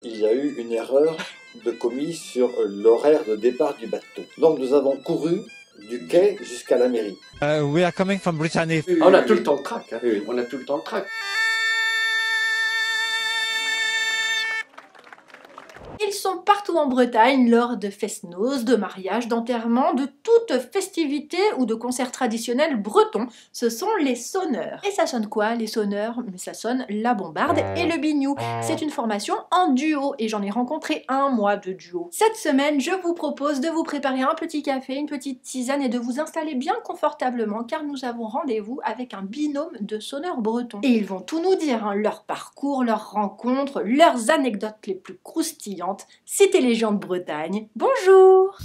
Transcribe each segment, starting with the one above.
Il y a eu une erreur de commis sur l'horaire de départ du bateau. Donc nous avons couru du quai jusqu'à la mairie. We are coming from Brittany. On a tout le temps le trac. Hein. Oui. On a tout le temps le trac. Ils sont partout en Bretagne lors de fest-noz, de mariages, d'enterrements, de toute festivité ou de concerts traditionnels bretons. Ce sont les sonneurs. Et ça sonne quoi les sonneurs? Mais ça sonne la bombarde et le biniou. C'est une formation en duo et j'en ai rencontré un moi de duo. Cette semaine, je vous propose de vous préparer un petit café, une petite tisane et de vous installer bien confortablement car nous avons rendez-vous avec un binôme de sonneurs bretons. Et ils vont tout nous dire, hein, leur parcours, leurs rencontres, leurs anecdotes les plus croustillantes. Cité les gens de Bretagne. Bonjour!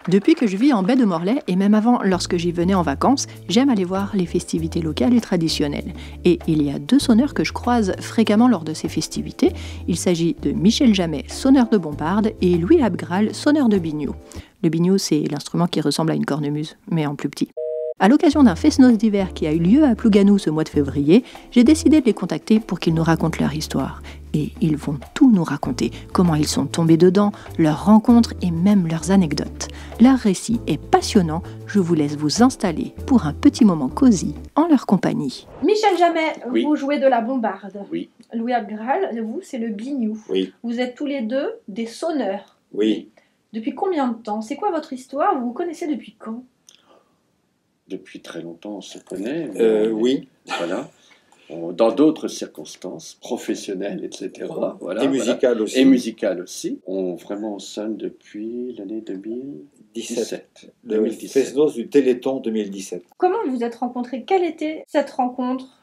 Depuis que je vis en baie de Morlaix, et même avant lorsque j'y venais en vacances, j'aime aller voir les festivités locales et traditionnelles. Et il y a deux sonneurs que je croise fréquemment lors de ces festivités. Il s'agit de Michel Jamet, sonneur de bombarde, et Louis Abgral, sonneur de biniou. Le biniou, c'est l'instrument qui ressemble à une cornemuse, mais en plus petit. À l'occasion d'un fest-noz d'hiver qui a eu lieu à Plougasnou ce mois de février, j'ai décidé de les contacter pour qu'ils nous racontent leur histoire. Et ils vont tout nous raconter, comment ils sont tombés dedans, leurs rencontres et même leurs anecdotes. Leur récit est passionnant, je vous laisse vous installer pour un petit moment cosy en leur compagnie. Michel Jamet, Oui. Vous jouez de la bombarde. Oui. Louis Abgral, vous, c'est le biniou. Oui, Vous êtes tous les deux des sonneurs. oui. Depuis combien de temps? C'est quoi votre histoire? Vous vous connaissez depuis quand? Depuis très longtemps, on se connaît. Oui. Voilà. Dans d'autres circonstances, professionnelles, etc. Voilà, Et musicale aussi. Et musicales aussi. On vraiment sonne depuis l'année 2017. Le fest-noz du Téléthon 2017. Comment vous vous êtes rencontrés? Quelle était cette rencontre?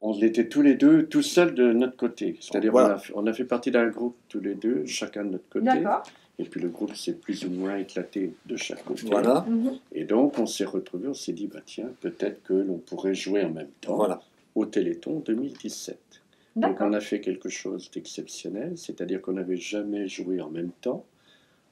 On était tous les deux, tout seuls de notre côté. C'est-à-dire Voilà. on a fait partie d'un groupe tous les deux, chacun de notre côté. D'accord. Et puis le groupe s'est plus ou moins éclaté de chaque côté. Voilà. Et donc on s'est retrouvés, on s'est dit, bah tiens, peut-être que l'on pourrait jouer en même temps Voilà. au Téléthon 2017. Donc D'accord. on a fait quelque chose d'exceptionnel, c'est-à-dire qu'on n'avait jamais joué en même temps.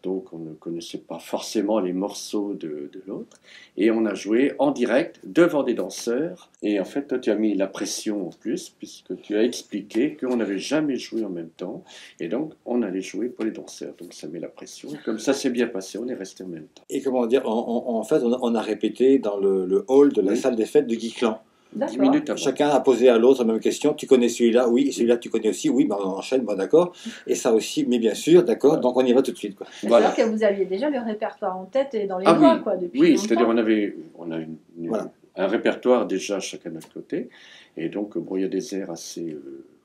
Donc on ne connaissait pas forcément les morceaux de l'autre. Et on a joué en direct devant des danseurs. Et en fait, toi, tu as mis la pression en plus, puisque tu as expliqué qu'on n'avait jamais joué en même temps. Et donc, on allait jouer pour les danseurs. Donc ça met la pression. Et comme ça s'est bien passé, on est resté en même temps. Et comment dire, en fait, on a répété dans le hall de la Oui. salle des fêtes de Guy Clan. 10 D'accord. minutes avant. Chacun a posé à l'autre la même question. Tu connais celui-là? Oui. Et celui-là, tu connais aussi? Oui. Ben, on enchaîne, bon, d'accord. Et ça aussi, mais bien sûr, d'accord. Donc on y va tout de suite, quoi. Voilà. C'est-à-dire que vous aviez déjà le répertoire en tête et dans les Ah doigts, oui, quoi, depuis oui, longtemps. c'est-à-dire on a Voilà. un répertoire déjà chacun de notre côté. Et donc, bon, il y a des airs assez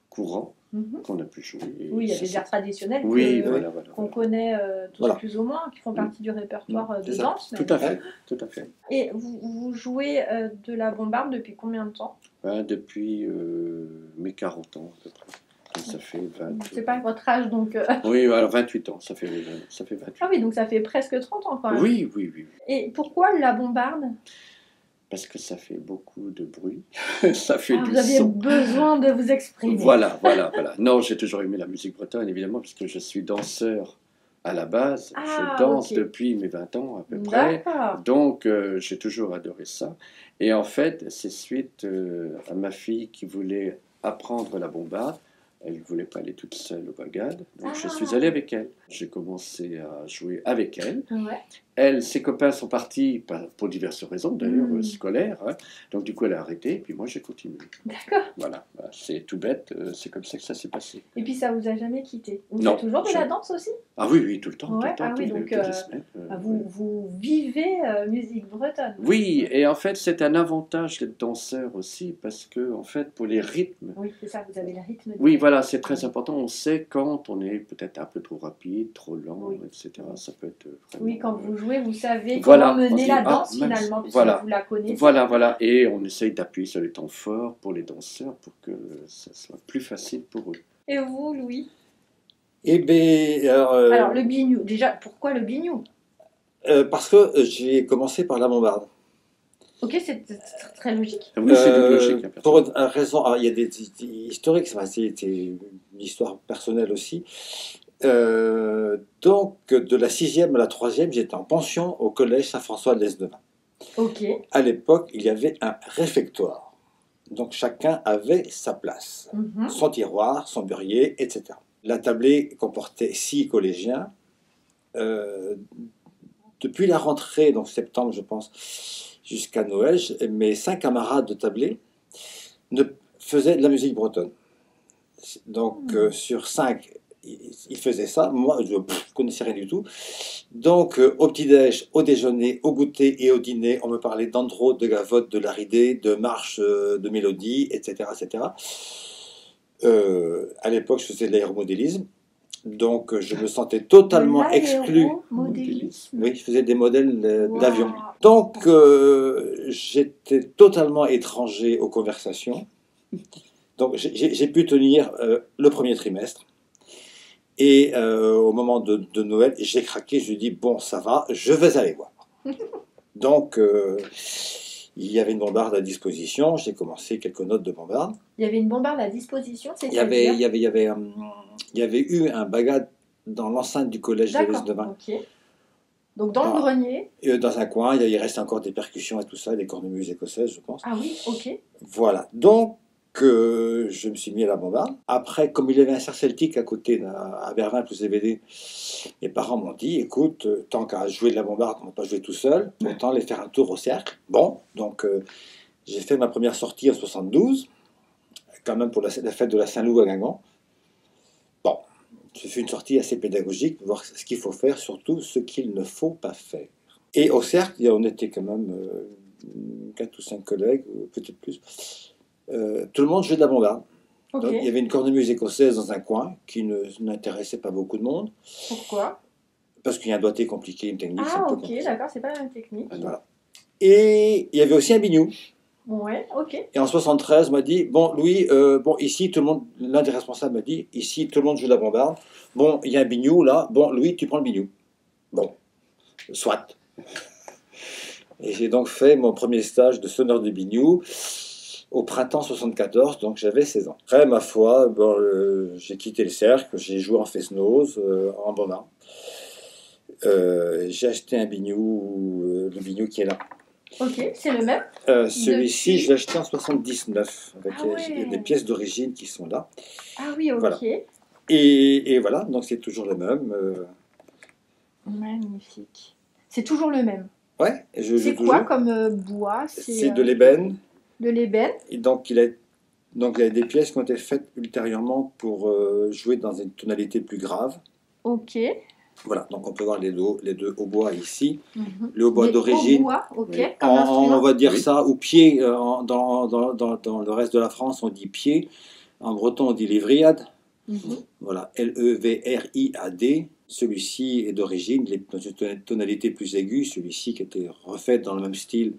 courants Mhm. qu'on a pu jouer. Et Oui, il y a ça, des c'est- airs traditionnels Oui, que- voilà. qu'on connaît tous Voilà. plus ou moins, qui font partie du répertoire de C'est ça. danse. Tout même. à fait, tout à fait. Et vous jouez de la bombarde depuis combien de temps? Ben, depuis mes 40 ans, à peu près. Donc, ça fait 20... C'est pas votre âge, donc... Oui, alors 28 ans, ça fait 28 Ah oui, donc ça fait presque 30 ans quand même. Oui, oui, oui. Et pourquoi la bombarde? Parce que ça fait beaucoup de bruit, ça fait Ah, du vous aviez son. besoin de vous exprimer. Voilà. Non, j'ai toujours aimé la musique bretonne, évidemment, puisque je suis danseur à la base. Ah, Je danse ok. depuis mes 20 ans à peu près. D'accord. Donc, j'ai toujours adoré ça. Et en fait, c'est suite à ma fille qui voulait apprendre la bombarde. Elle ne voulait pas aller toute seule au Bagad. Donc, je Ah. suis allé avec elle. J'ai commencé à jouer avec elle. Ouais. Elle, ses copains sont partis, pour diverses raisons d'ailleurs, scolaires. Hein. Donc, du coup, elle a arrêté. Et puis, moi, j'ai continué. D'accord. Voilà. C'est tout bête. C'est comme ça que ça s'est passé. Et puis ça vous a jamais quitté? Vous Non, faites toujours de la jamais. danse aussi? Ah oui, tout le temps. Ouais, tout le temps, ah oui, toutes les- donc, toutes les semaines. Vous vivez musique bretonne? Oui, et en fait, c'est un avantage d'être danseur aussi, parce que, en fait, pour les rythmes, Oui, c'est ça, vous avez le rythme. oui, voilà, voilà, c'est très important. On sait quand on est peut-être un peu trop rapide, trop lent, Oui. etc. Ça peut être vraiment... Oui, quand vous jouez, vous savez Voilà, comment on mener dit, la ah, danse mince, finalement, puisque voilà. vous la connaissez. Voilà. Et on essaye d'appuyer sur les temps forts pour les danseurs pour que ça soit plus facile pour eux. Et vous, Louis? Eh bien, Alors, le biniou. Déjà, pourquoi le biniou? parce que j'ai commencé par la bombarde. Ok, c'est très logique. Oui, c'est logique. Hein, pour une raison, alors, il y a des historiques, c'est une histoire personnelle aussi. Donc, de la 6e à la 3e, j'étais en pension au collège Saint-François de l'Esnevin. Ok. À l'époque, il y avait un réfectoire. Donc, chacun avait sa place, Mhm. son tiroir, son bureau, etc. La tablée comportait 6 collégiens. Depuis la rentrée, donc septembre, je pense, jusqu'à Noël, mes 5 camarades de tablée faisaient de la musique bretonne. Donc, sur 5, ils faisaient ça. Moi, je ne connaissais rien du tout. Donc, au petit-déj, au déjeuner, au goûter et au dîner, on me parlait d'andro, de gavotte, de laridé, de marche, de mélodie, etc. etc. À l'époque, je faisais de l'aéromodélisme. Donc, je me sentais totalement exclu. Modélisme. Oui, je faisais des modèles Wow. d'avions. Donc, j'étais totalement étranger aux conversations. Donc, j'ai pu tenir le premier trimestre. Et au moment de Noël, j'ai craqué. Je lui ai dit, bon, ça va, je vais aller voir. Donc, il y avait une bombarde à disposition. J'ai commencé quelques notes de bombarde. Il y avait une bombarde à disposition, Il y avait eu un bagad dans l'enceinte du collège de D'accord, l'Esnevin. ok. Donc dans le grenier. Dans un coin, il reste encore des percussions et tout ça, des cornemuses écossaises, je pense. Ah oui, ok. Voilà. Donc, je me suis mis à la bombarde. Après, comme il y avait un cercle celtique à côté, à Vervins plus CVD, mes parents m'ont dit, écoute, tant qu'à jouer de la bombarde, on ne va pas jouer tout seul, autant aller faire un tour au cercle. Bon, donc j'ai fait ma première sortie en 72, quand même pour la fête de la Saint-Loup à Guingamp. Bon, ce fut une sortie assez pédagogique, voir ce qu'il faut faire, surtout ce qu'il ne faut pas faire. Et au cercle, on était quand même 4 ou 5 collègues, peut-être plus. Tout le monde jouait de la bombarde. Ok. Donc, il y avait une cornemuse écossaise dans un coin qui n'intéressait pas beaucoup de monde. Pourquoi? Parce qu'il y a un doigté compliqué, une technique. Ah un peu ok, compliqué. d'accord, c'est pas la même technique. Voilà. Et il y avait aussi un biniou. Ouais, ok. Et en 73, on m'a dit, bon Louis, bon ici tout le monde, l'un des responsables m'a dit, ici tout le monde joue de la bombarde. Bon, il y a un biniou là. Bon Louis, tu prends le biniou. Bon, soit. Et j'ai donc fait mon premier stage de sonneur de biniou au printemps 74, donc j'avais 16 ans. Après, ma foi, bon, j'ai quitté le cercle, j'ai joué en Fesnose, en Bombarde. J'ai acheté un biniou, le biniou qui est là. Ok, c'est le même? Celui-ci, je l'ai acheté en 79, avec Ah ouais. il y a des pièces d'origine qui sont là. Ah oui, ok. Voilà. Et voilà, donc c'est toujours le même. Magnifique. C'est toujours le même. Ouais, et je C'est joue quoi toujours. comme bois? C'est de l'ébène. De l'ébène. Et donc, il y a des pièces qui ont été faites ultérieurement pour jouer dans une tonalité plus grave. Ok. Voilà, donc on peut voir les deux hautbois ici. Mhm. Le hautbois Des d'origine, hautbois, ok. Oui. Comme instrument. on va dire Oui. ça, ou pied, dans le reste de la France, on dit pied. En breton, on dit lévriade. Mhm. Voilà, L-E-V-R-I-A-D. Celui-ci est d'origine, il est dans une tonalité plus aiguë. Celui-ci qui a été refait dans le même style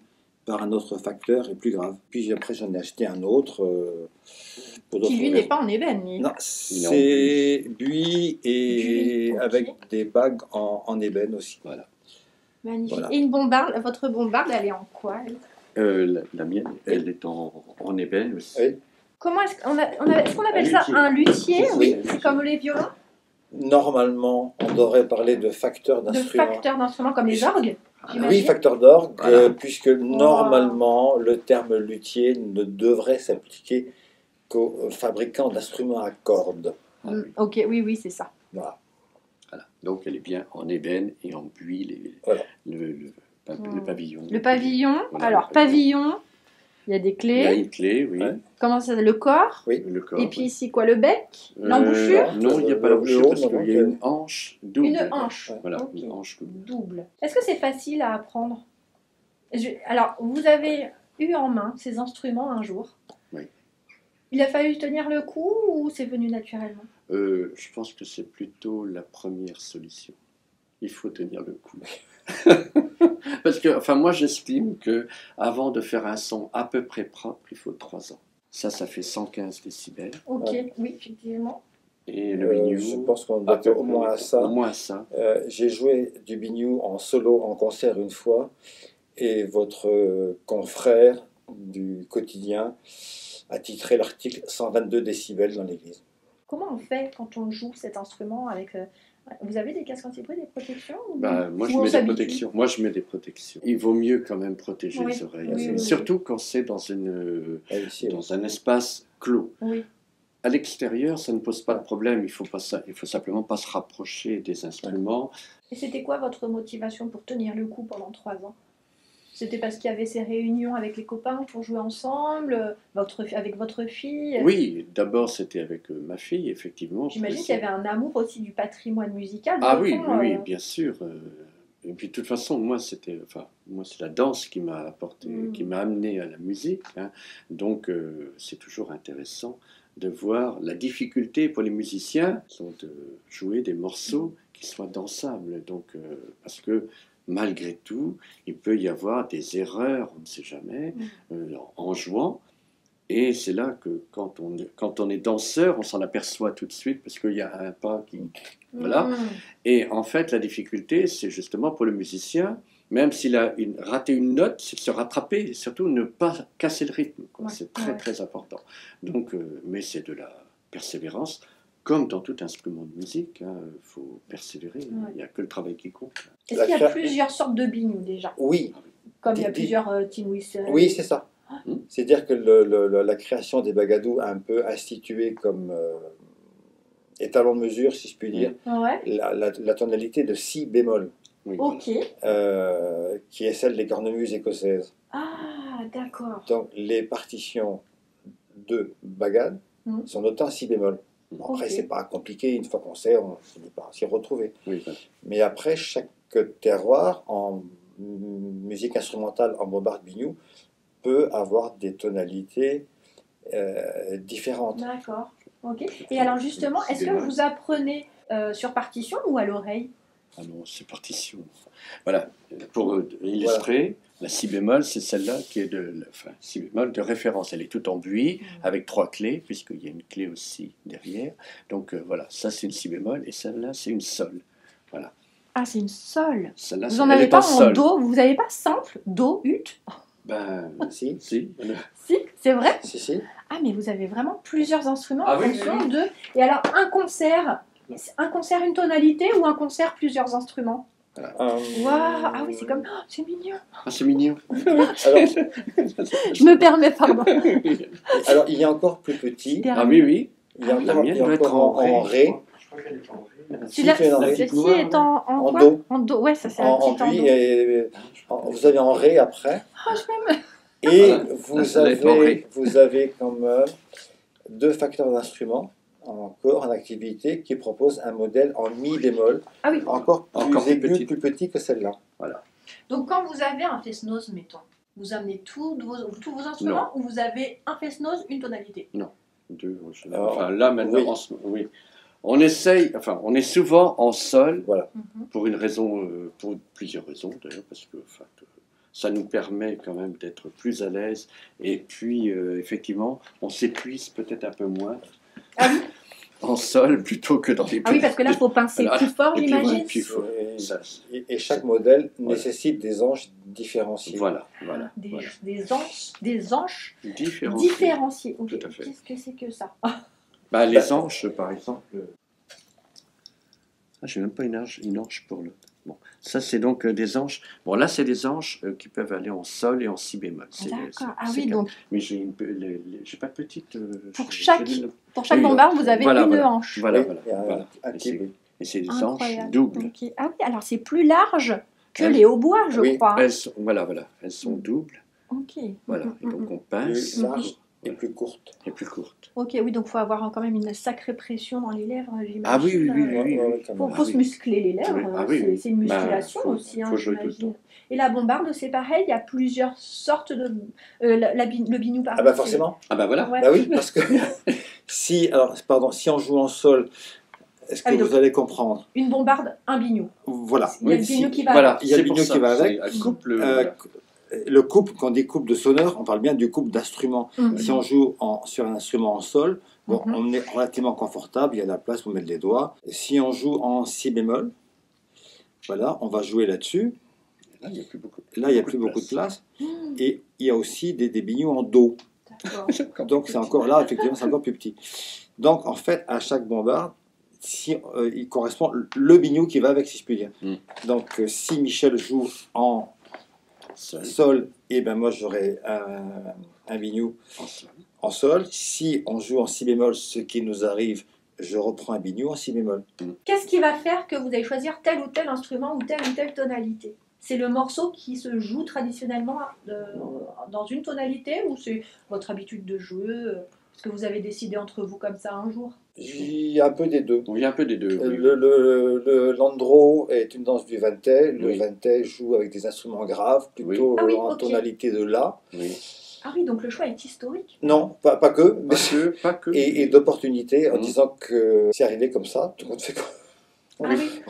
par un autre facteur est plus grave. Puis après, j'en ai acheté un autre. Pour d'autres Qui lui raisons. n'est pas en ébène. lui. Non, Il est en c'est buis et Buis, ok. avec des bagues en ébène aussi. Voilà. Magnifique. Voilà. Et une bombarde, votre bombarde, elle est en quoi elle La mienne, elle est en ébène aussi. Oui. Comment est-ce qu'on appelle ça? luthier. Un luthier? Oui. Comme les violons? Normalement, on devrait parler de facteurs De d'instruments. facteurs d'instruments comme les orgues? Oui, j'imagine. facteur d'orgue, Voilà. puisque normalement, le terme luthier ne devrait s'appliquer qu'aux fabricants d'instruments à cordes. Ok, oui, c'est ça. Voilà. Voilà. Donc elle est bien en ébène et en buis, Voilà. le pavillon. Le pavillon. Voilà, Alors, le pavillon. pavillon, il y a des Il y a clés. une clé, oui. Ouais. Comment ça? Le corps. Le corps. Et puis ici, quoi? Le bec? L'embouchure? Non, il n'y a pas Le l'embouchure haut, parce non, qu'il y a non, une hanche double. Une hanche. Voilà, Ok. une hanche double. Double. Est-ce que c'est facile à apprendre? Alors, vous avez eu en main ces instruments un jour. Oui. Il a fallu tenir le coup ou c'est venu naturellement? Je pense que c'est plutôt la première solution. Il faut tenir le coup. Parce que, enfin, moi, j'estime que avant de faire un son à peu près propre, il faut 3 ans. Ça fait 115 décibels. Ok, oui, effectivement. Et le biniou, je pense qu'on doit être au moins à ça. Au moins ça. J'ai joué du biniou en solo, en concert une fois, et votre confrère du quotidien a titré l'article 122 décibels dans l'église. Comment on fait quand on joue cet instrument avec... Vous avez des casques anti-bruit, des protections ou... Moi, je ou on mets des s'habitue? protections. Moi, je mets des protections. Il vaut mieux quand même protéger Oui. les oreilles. Oui, oui, Surtout quand c'est dans un espace clos. Oui. À l'extérieur, ça ne pose pas de problème. Il faut simplement pas se rapprocher des instruments. Et c'était quoi votre motivation pour tenir le coup pendant 3 ans? C'était parce qu'il y avait ces réunions avec les copains pour jouer ensemble, avec votre fille? Oui, d'abord c'était avec ma fille, effectivement. J'imagine qu'il y avait un amour aussi du patrimoine musical. Ah breton, oui, bien sûr. Et puis de toute façon, moi c'est la danse qui m'a apporté, qui m'a amené à la musique. Hein. Donc c'est toujours intéressant de voir la difficulté pour les musiciens de jouer des morceaux qui soient dansables. Donc parce que malgré tout, il peut y avoir des erreurs, on ne sait jamais, en jouant. Et c'est là que quand on est danseur, on s'en aperçoit tout de suite parce qu'il y a un pas qui... Voilà. Et en fait, la difficulté, c'est justement pour le musicien, même s'il a raté une note, c'est de se rattraper et surtout ne pas casser le rythme. Ouais, c'est très, très important. Donc, mais c'est de la persévérance. Comme dans tout instrument de musique, il faut persévérer. Il n'y a que le travail qui compte. Est-ce qu'il y a plusieurs sortes de biniou déjà? Oui. Comme il y a plusieurs Tim Whistle. Oui, c'est ça. C'est-à-dire que la création des bagadous a un peu institué comme étalon de mesure, si je puis dire, la tonalité de si bémol. Oui, ok. Qui est celle des cornemuses écossaises. Ah, d'accord. Donc les partitions de bagad sont notées en si bémol. Bon, après, c'est pas compliqué, une fois qu'on sait, on finit par s'y retrouver. Oui, voilà. Mais après, chaque terroir en musique instrumentale, en bombarde biniou, peut avoir des tonalités différentes. D'accord. Ok. Et alors justement, est-ce que vous apprenez sur partition ou à l'oreille? Ah non, c'est partition. Voilà, pour illustrer, la si bémol, c'est celle-là qui est si bémol de référence. Elle est toute en buis, avec 3 clés, puisqu'il y a une clé aussi derrière. Donc voilà, ça c'est une si bémol, et celle-là c'est une sol. Voilà. Ah, c'est une sol. Celle-là, vous n'en avez pas en do? Vous n'avez pas simple, do, ut? Ben, si. Si, c'est vrai? Si. Ah, mais vous avez vraiment plusieurs instruments en fonction de... Et alors, un concert, une tonalité ou un concert, plusieurs instruments? Waouh, ah oui, c'est comme... Oh, c'est mignon. Ah, c'est mignon. Alors, je me permets, pardon. Alors, il y a encore plus petit. Ah oui. Il y a encore en ré. Celle-ci est en do. En do, ouais, ça c'est un petit en do. Et vous avez en ré après. Oh, je m'aime. Et vous avez comme 2 facteurs d'instruments encore en activité qui proposent un modèle en mi bémol, encore plus petit que celle-là. Voilà. Donc quand vous avez un fest-noz, mettons, vous amenez tous vos instruments ou vous avez un fest-noz, une tonalité? Non, 2. Enfin là maintenant, oui. On essaye, on est souvent en sol, pour pour plusieurs raisons d'ailleurs, parce que ça nous permet quand même d'être plus à l'aise, et puis effectivement, on s'épuise peut-être un peu moins en sol plutôt que dans les Ah oui, parce que là, il faut pincer plus fort, j'imagine. Et chaque modèle nécessite des anches différenciées. Voilà. Des anches différenciées. Tout à fait. Qu'est-ce que c'est que ça? Les anches, par exemple... je n'ai même pas une anche pour l'autre. Bon, ça c'est donc des anches. Bon, là c'est des anches qui peuvent aller en sol et en si bémol. D'accord. Ah oui, donc. Mais j'ai pas de petite. Pour chaque bombarde, vous avez une hanche. Voilà. Et c'est des anches doubles. Okay. Ah oui, alors c'est plus large que les hautbois, je crois. Elles sont doubles. Ok. Voilà. Et donc on pince. Et plus courte. Et plus courte. Ok, oui, donc il faut avoir quand même une sacrée pression dans les lèvres, j'imagine. Ah oui, oui, oui. Il faut se muscler les lèvres, c'est une musculation aussi, hein, j'imagine. Et la bombarde, c'est pareil, il y a plusieurs sortes de... le biniou, pardon. Ah bah forcément. Ah bah voilà. Bah oui, parce que si on joue en sol, est-ce que vous allez comprendre? Une bombarde, un biniou. Voilà. Il y a le biniou qui va avec. Il y a le biniou qui va avec. Le couple, quand on dit couple de sonneurs, on parle bien du couple d'instruments. Si on joue sur un instrument en sol, bon, on est relativement confortable, il y a la place pour mettre les doigts. Si on joue en si bémol, voilà, on va jouer là-dessus. Là, il n'y a plus beaucoup, de place. Et il y a aussi des binious en do. Donc c'est encore là, effectivement, c'est encore plus petit. Donc en fait, à chaque bombarde, il correspond le biniou qui va avec, si je puis dire. Donc si Michel joue en sol, et ben moi j'aurai un biniou en sol. Si on joue en si bémol, ce qui nous arrive, je reprends un biniou en si bémol. Qu'est-ce qui va faire que vous allez choisir tel ou tel instrument ou telle tonalité? C'est le morceau qui se joue traditionnellement dans une tonalité, ou c'est votre habitude de jouer? Est-ce que vous avez décidé entre vous comme ça un jour? Il y a un peu des deux. Oui, un peu des deux. Oui. Le Landro est une danse du Vantais. Le Vantais joue avec des instruments graves, plutôt en tonalité de La. Oui. Ah oui, donc le choix est historique. Non, pas que, mais pas que. Et d'opportunité, en disant que c'est arrivé comme ça, tout le monde fait quoi.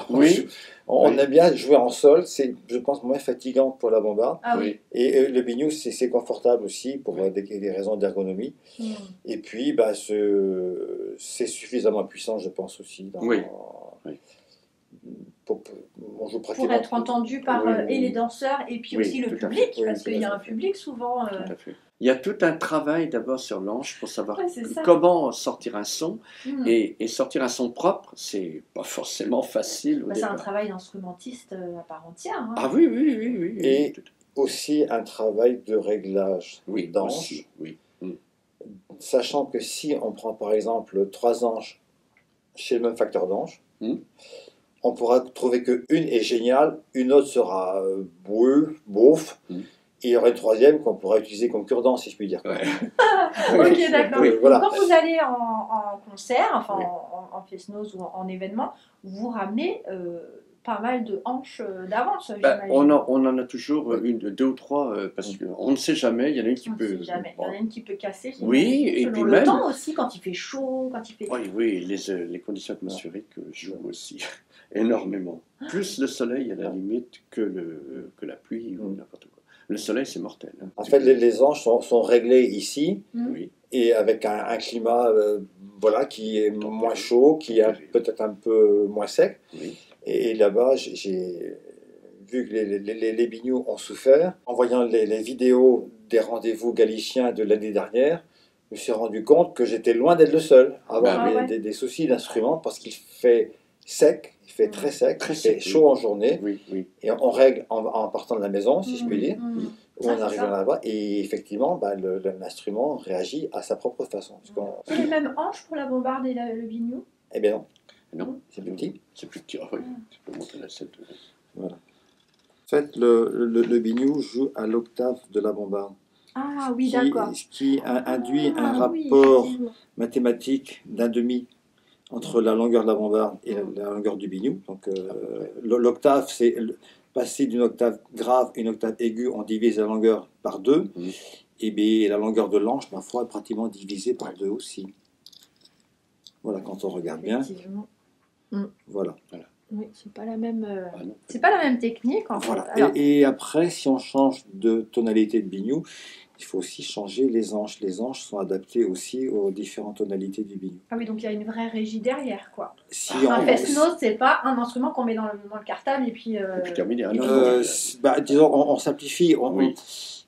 Oui. On aime bien jouer en sol, c'est, je pense, moins fatigant pour la bombarde. Ah oui. Et le biniou, c'est confortable aussi pour des raisons d'ergonomie. Et puis, bah, c'est suffisamment puissant, je pense aussi. On joue pratiquement pour être entendu par et les danseurs et puis aussi le public, parce qu'il y a un public souvent. Tout à fait. Il y a tout un travail d'abord sur l'anche pour savoir comment sortir un son. Et sortir un son propre, c'est pas forcément facile. C'est un travail d'instrumentiste à part entière. Hein. Ah oui. Et aussi un travail de réglage d'anche. Sachant que si on prend par exemple 3 anches chez le même facteur d'anche, on pourra trouver qu'une est géniale, une autre sera beauf, et il y aura une troisième qu'on pourra utiliser comme cure-dent, si je puis dire. Ok, d'accord. Voilà. Quand vous allez en concert, enfin en fest-noz ou en événement, vous ramenez pas mal de hanches d'avance, on en a toujours deux ou trois, parce qu'on ne sait jamais, il y en a une qui peut... Il y en a une qui peut casser. Oui, et selon puis le même... temps aussi, quand il fait chaud, quand il fait... Oui, les conditions atmosphériques jouent aussi énormément. Plus le soleil, à la limite, que la pluie ou n'importe quoi. Le soleil, c'est mortel. Hein. En fait, les anges sont réglés ici, et avec un climat qui est moins chaud, qui est peut-être un peu moins sec. Et là-bas, j'ai vu que les binious ont souffert. En voyant les vidéos des rendez-vous galiciens de l'année dernière, je me suis rendu compte que j'étais loin d'être le seul à avoir des soucis d'instruments, parce qu'il fait sec, il fait très sec, il fait chaud en journée, et on règle en partant de la maison, si je puis dire, où on arrive là-bas, et effectivement, l'instrument réagit à sa propre façon. C'est les mêmes hanches pour la bombarde et le biniou? Eh bien non. Non, c'est plus petit. C'est plus petit, oui. Tu peux monter la 7. Voilà. En fait, le biniou joue à l'octave de la bombarde. Ah oui, d'accord. Ce qui induit un rapport mathématique d'un demi entre la longueur de la bombarde et la longueur du biniou. Donc l'octave, c'est passer d'une octave grave à une octave aiguë, on divise la longueur par 2. Et bien la longueur de l'anche, parfois, est pratiquement divisée par 2 aussi. Voilà, quand on regarde bien. Voilà. Oui, c'est pas la même. C'est pas la même technique en fait. Alors... Et après, si on change de tonalité de biniou, il faut aussi changer les anches. Les anches sont adaptées aussi aux différentes tonalités du biniou. Ah oui, donc il y a une vraie régie derrière, quoi. Un fest-noz, c'est pas un instrument qu'on met dans le cartable et puis. terminé. Disons, on simplifie.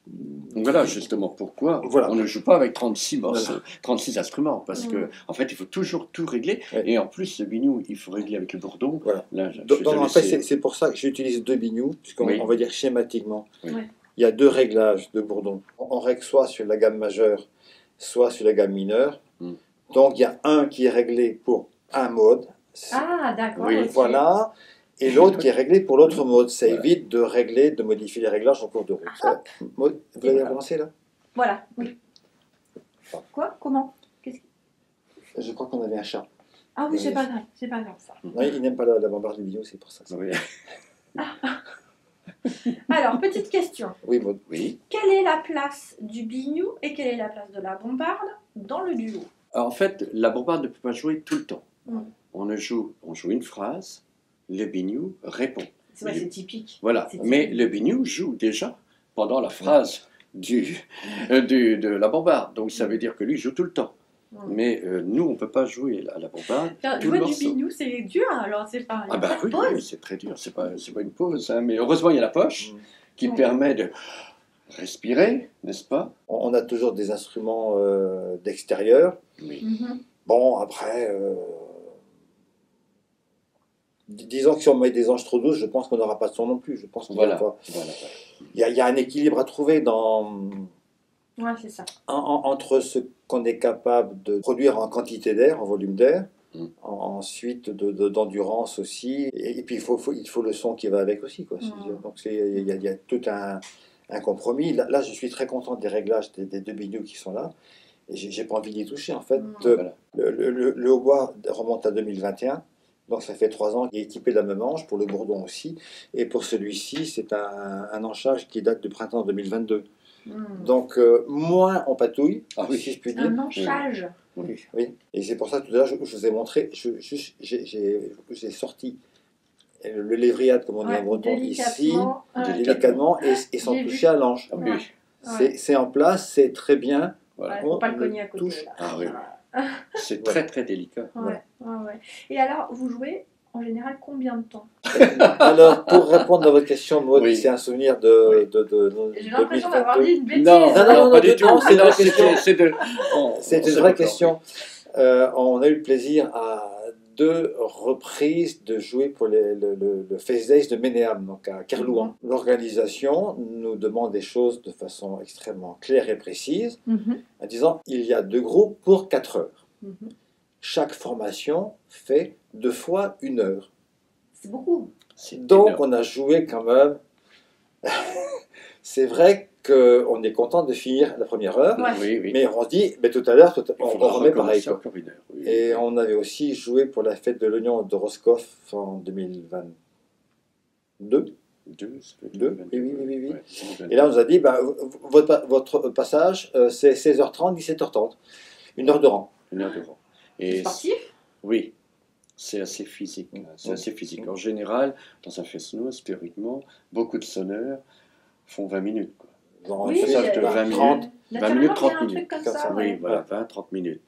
Donc voilà justement pourquoi on ne joue pas avec 36 morceaux, 36 instruments, parce que en fait il faut toujours tout régler, et en plus le biniou il faut régler avec le bourdon. En fait c'est pour ça que j'utilise 2 binious, puisqu'on va dire schématiquement. Il y a 2 réglages de bourdon. On règle soit sur la gamme majeure, soit sur la gamme mineure. Donc il y a un qui est réglé pour un mode. Ah d'accord. Voilà. Et l'autre qui est réglé pour l'autre mode. Ça évite de modifier les réglages en cours de route. Vous l'avez commencé là? Voilà, oui. pas. Quoi? Comment? Je crois qu'on avait un chat. Ah oui, Oui. c'est pas grave ça. Non, il n'aime pas la bombarde du bignou, c'est pour ça. Oui. Alors, petite question. Oui, Maud. Oui. Quelle est la place du biniou et quelle est la place de la bombarde dans le duo? Alors, en fait, la bombarde ne peut pas jouer tout le temps. Mm. On joue une phrase, le biniou répond. C'est vrai, c'est typique. Voilà. C'est Mais typique. le biniou joue déjà pendant la phrase de la bombarde. Donc ça veut dire que lui joue tout le temps. Mm. Mais nous, on ne peut pas jouer à la bombarde Faire tout le jouer du morceau. biniou, c'est dur, alors c'est pas. Ah bah oui, pause. oui, c'est très dur. C'est pas une pause. Hein. Mais heureusement, il y a la poche qui Mm. permet de respirer, n'est-ce pas? On a toujours des instruments d'extérieur. Oui. Mhm. Bon, après, disons que si on met des anges trop douces, je pense qu'on n'aura pas de son non plus. Je pense qu'il Voilà. y a- Voilà. il y a un équilibre à trouver dans, Ouais, c'est ça. entre ce qu'on est capable de produire en quantité d'air, en volume d'air, Mm. ensuite d'endurance aussi, et puis il faut le son qui va avec aussi, quoi. Mm. Donc il y a tout un compromis. Là, je suis très content des réglages des deux binious qui sont là, et j'ai pas envie d'y toucher en fait. Mm. Voilà. Le hautbois remonte à 2021. Donc ça fait 3 ans qu'il est équipé de la même anche, pour le bourdon aussi. Et pour celui-ci, c'est un anchage qui date du printemps 2022. Mm. Donc moins on patouille, Ah oui. si je puis dire. Un enchage. Oui. Oui. Et c'est pour ça que tout à l'heure, je vous ai montré, j'ai sorti le lévriade, comme on dit en Ouais, breton, ici, délicatement. délicatement, et sans J'ai toucher à l'anche. Ah oui. Ouais. C'est en place, c'est très bien. Voilà. Ouais, faut pas le On cogner à le côté. touche. Là. Ah oui. Ouais. C'est très très délicat. Ouais, ouais. Et alors, vous jouez en général combien de temps? Alors, pour répondre à votre question, Maud, Oui. c'est un souvenir de J'ai l'impression d'avoir 2022. dit une bêtise. Non, non, pas non, du tout. non, c'est une Non, vraie question. C'est une vraie question. On a eu le plaisir à 2 reprises de jouer pour le Face Days de Ménéam, donc à Kerlouan. L'organisation nous demande des choses de façon extrêmement claire et précise, Mhm, en disant il y a 2 groupes pour 4 heures. mhm. Chaque formation fait 2 fois 1 heure. C'est beaucoup. Donc on a joué quand même. C'est vrai qu'on est content de finir la première heure, Ouais. Oui, oui. mais on se dit, mais tout à l'heure, Il on faudra remet pareil. recommencer Quoi. encore 1 heure. Oui. Et on avait aussi joué pour la fête de l'oignon de Roscoff en 2022. 2, ça fait Deux. 22. Oui, oui, oui, oui. Ouais, 22. Et là, on nous a dit, bah, votre passage, c'est 16h30, 17h30. 1 heure de rang. 1 heure de rang. C'est Et sportif. oui, c'est assez physique. Hein. C'est assez physique. En général, dans un fest-noz, théoriquement, beaucoup de sonneurs font 20 minutes. Quoi. Genre, Oui, un passage de 20 minutes. 30. 20 minutes, 30 un truc minutes. comme Comme ça. ça, Oui, Ouais. voilà, 20-30 minutes.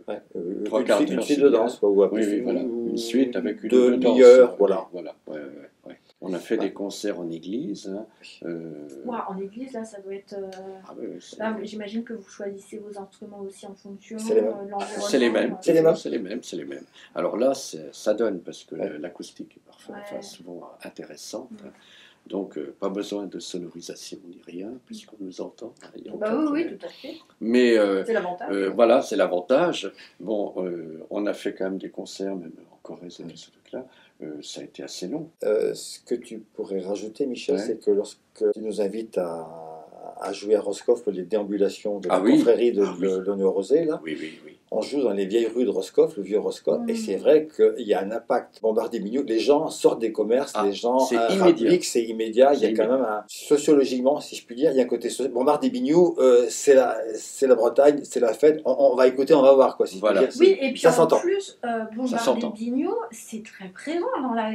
Ouais, Trois quarts une d'heure, suite c'est de bien. danse, quoi, ou Oui, voilà. Une suite avec une demi-heure, danse. voilà. Voilà. Ouais, ouais, ouais. On a fait des concerts en église. Hein. Ouah, en église, là, ça doit être. Ah ouais, c'est- Là, j'imagine que vous choisissez vos instruments aussi en fonction C'est les mêmes. de l'environnement. C'est les mêmes. C'est les mêmes. C'est les mêmes. Alors là, ça donne parce que Ouais. l'acoustique est parfois, Ouais. enfin, souvent intéressante. Ouais. Donc, pas besoin de sonorisation ni rien, puisqu'on nous entend. Il y a Bah aucun oui, oui, problème. tout à fait. Mais C'est l'avantage. voilà, c'est l'avantage. Bon, on a fait quand même des concerts, même en Corrèze et tout ce truc-là. Ça a été assez long. Ce que tu pourrais rajouter, Michel, Ouais. c'est que lorsque tu nous invites à jouer à Roscoff pour les déambulations de la Ah oui. confrérie de Ah oui. l'Honneur Rosé, là, Oui, oui, oui. on joue dans les vieilles rues de Roscoff, le vieux Roscoff, et Mm. c'est vrai qu'il y a un impact. Bombardier Mignot, les gens sortent des commerces, Ah, les gens c'est immédiat. rappliquent, c'est immédiat. Il y a C'est quand même sociologiquement, si je puis dire, il y a un côté social. Bombardier Mignot, c'est la Bretagne, c'est la fête. On va écouter, on va voir quoi. Si je puis Voilà. dire. Oui, et puis ça en s'entend. plus, Bombardier s'entend. Bignou, c'est très présent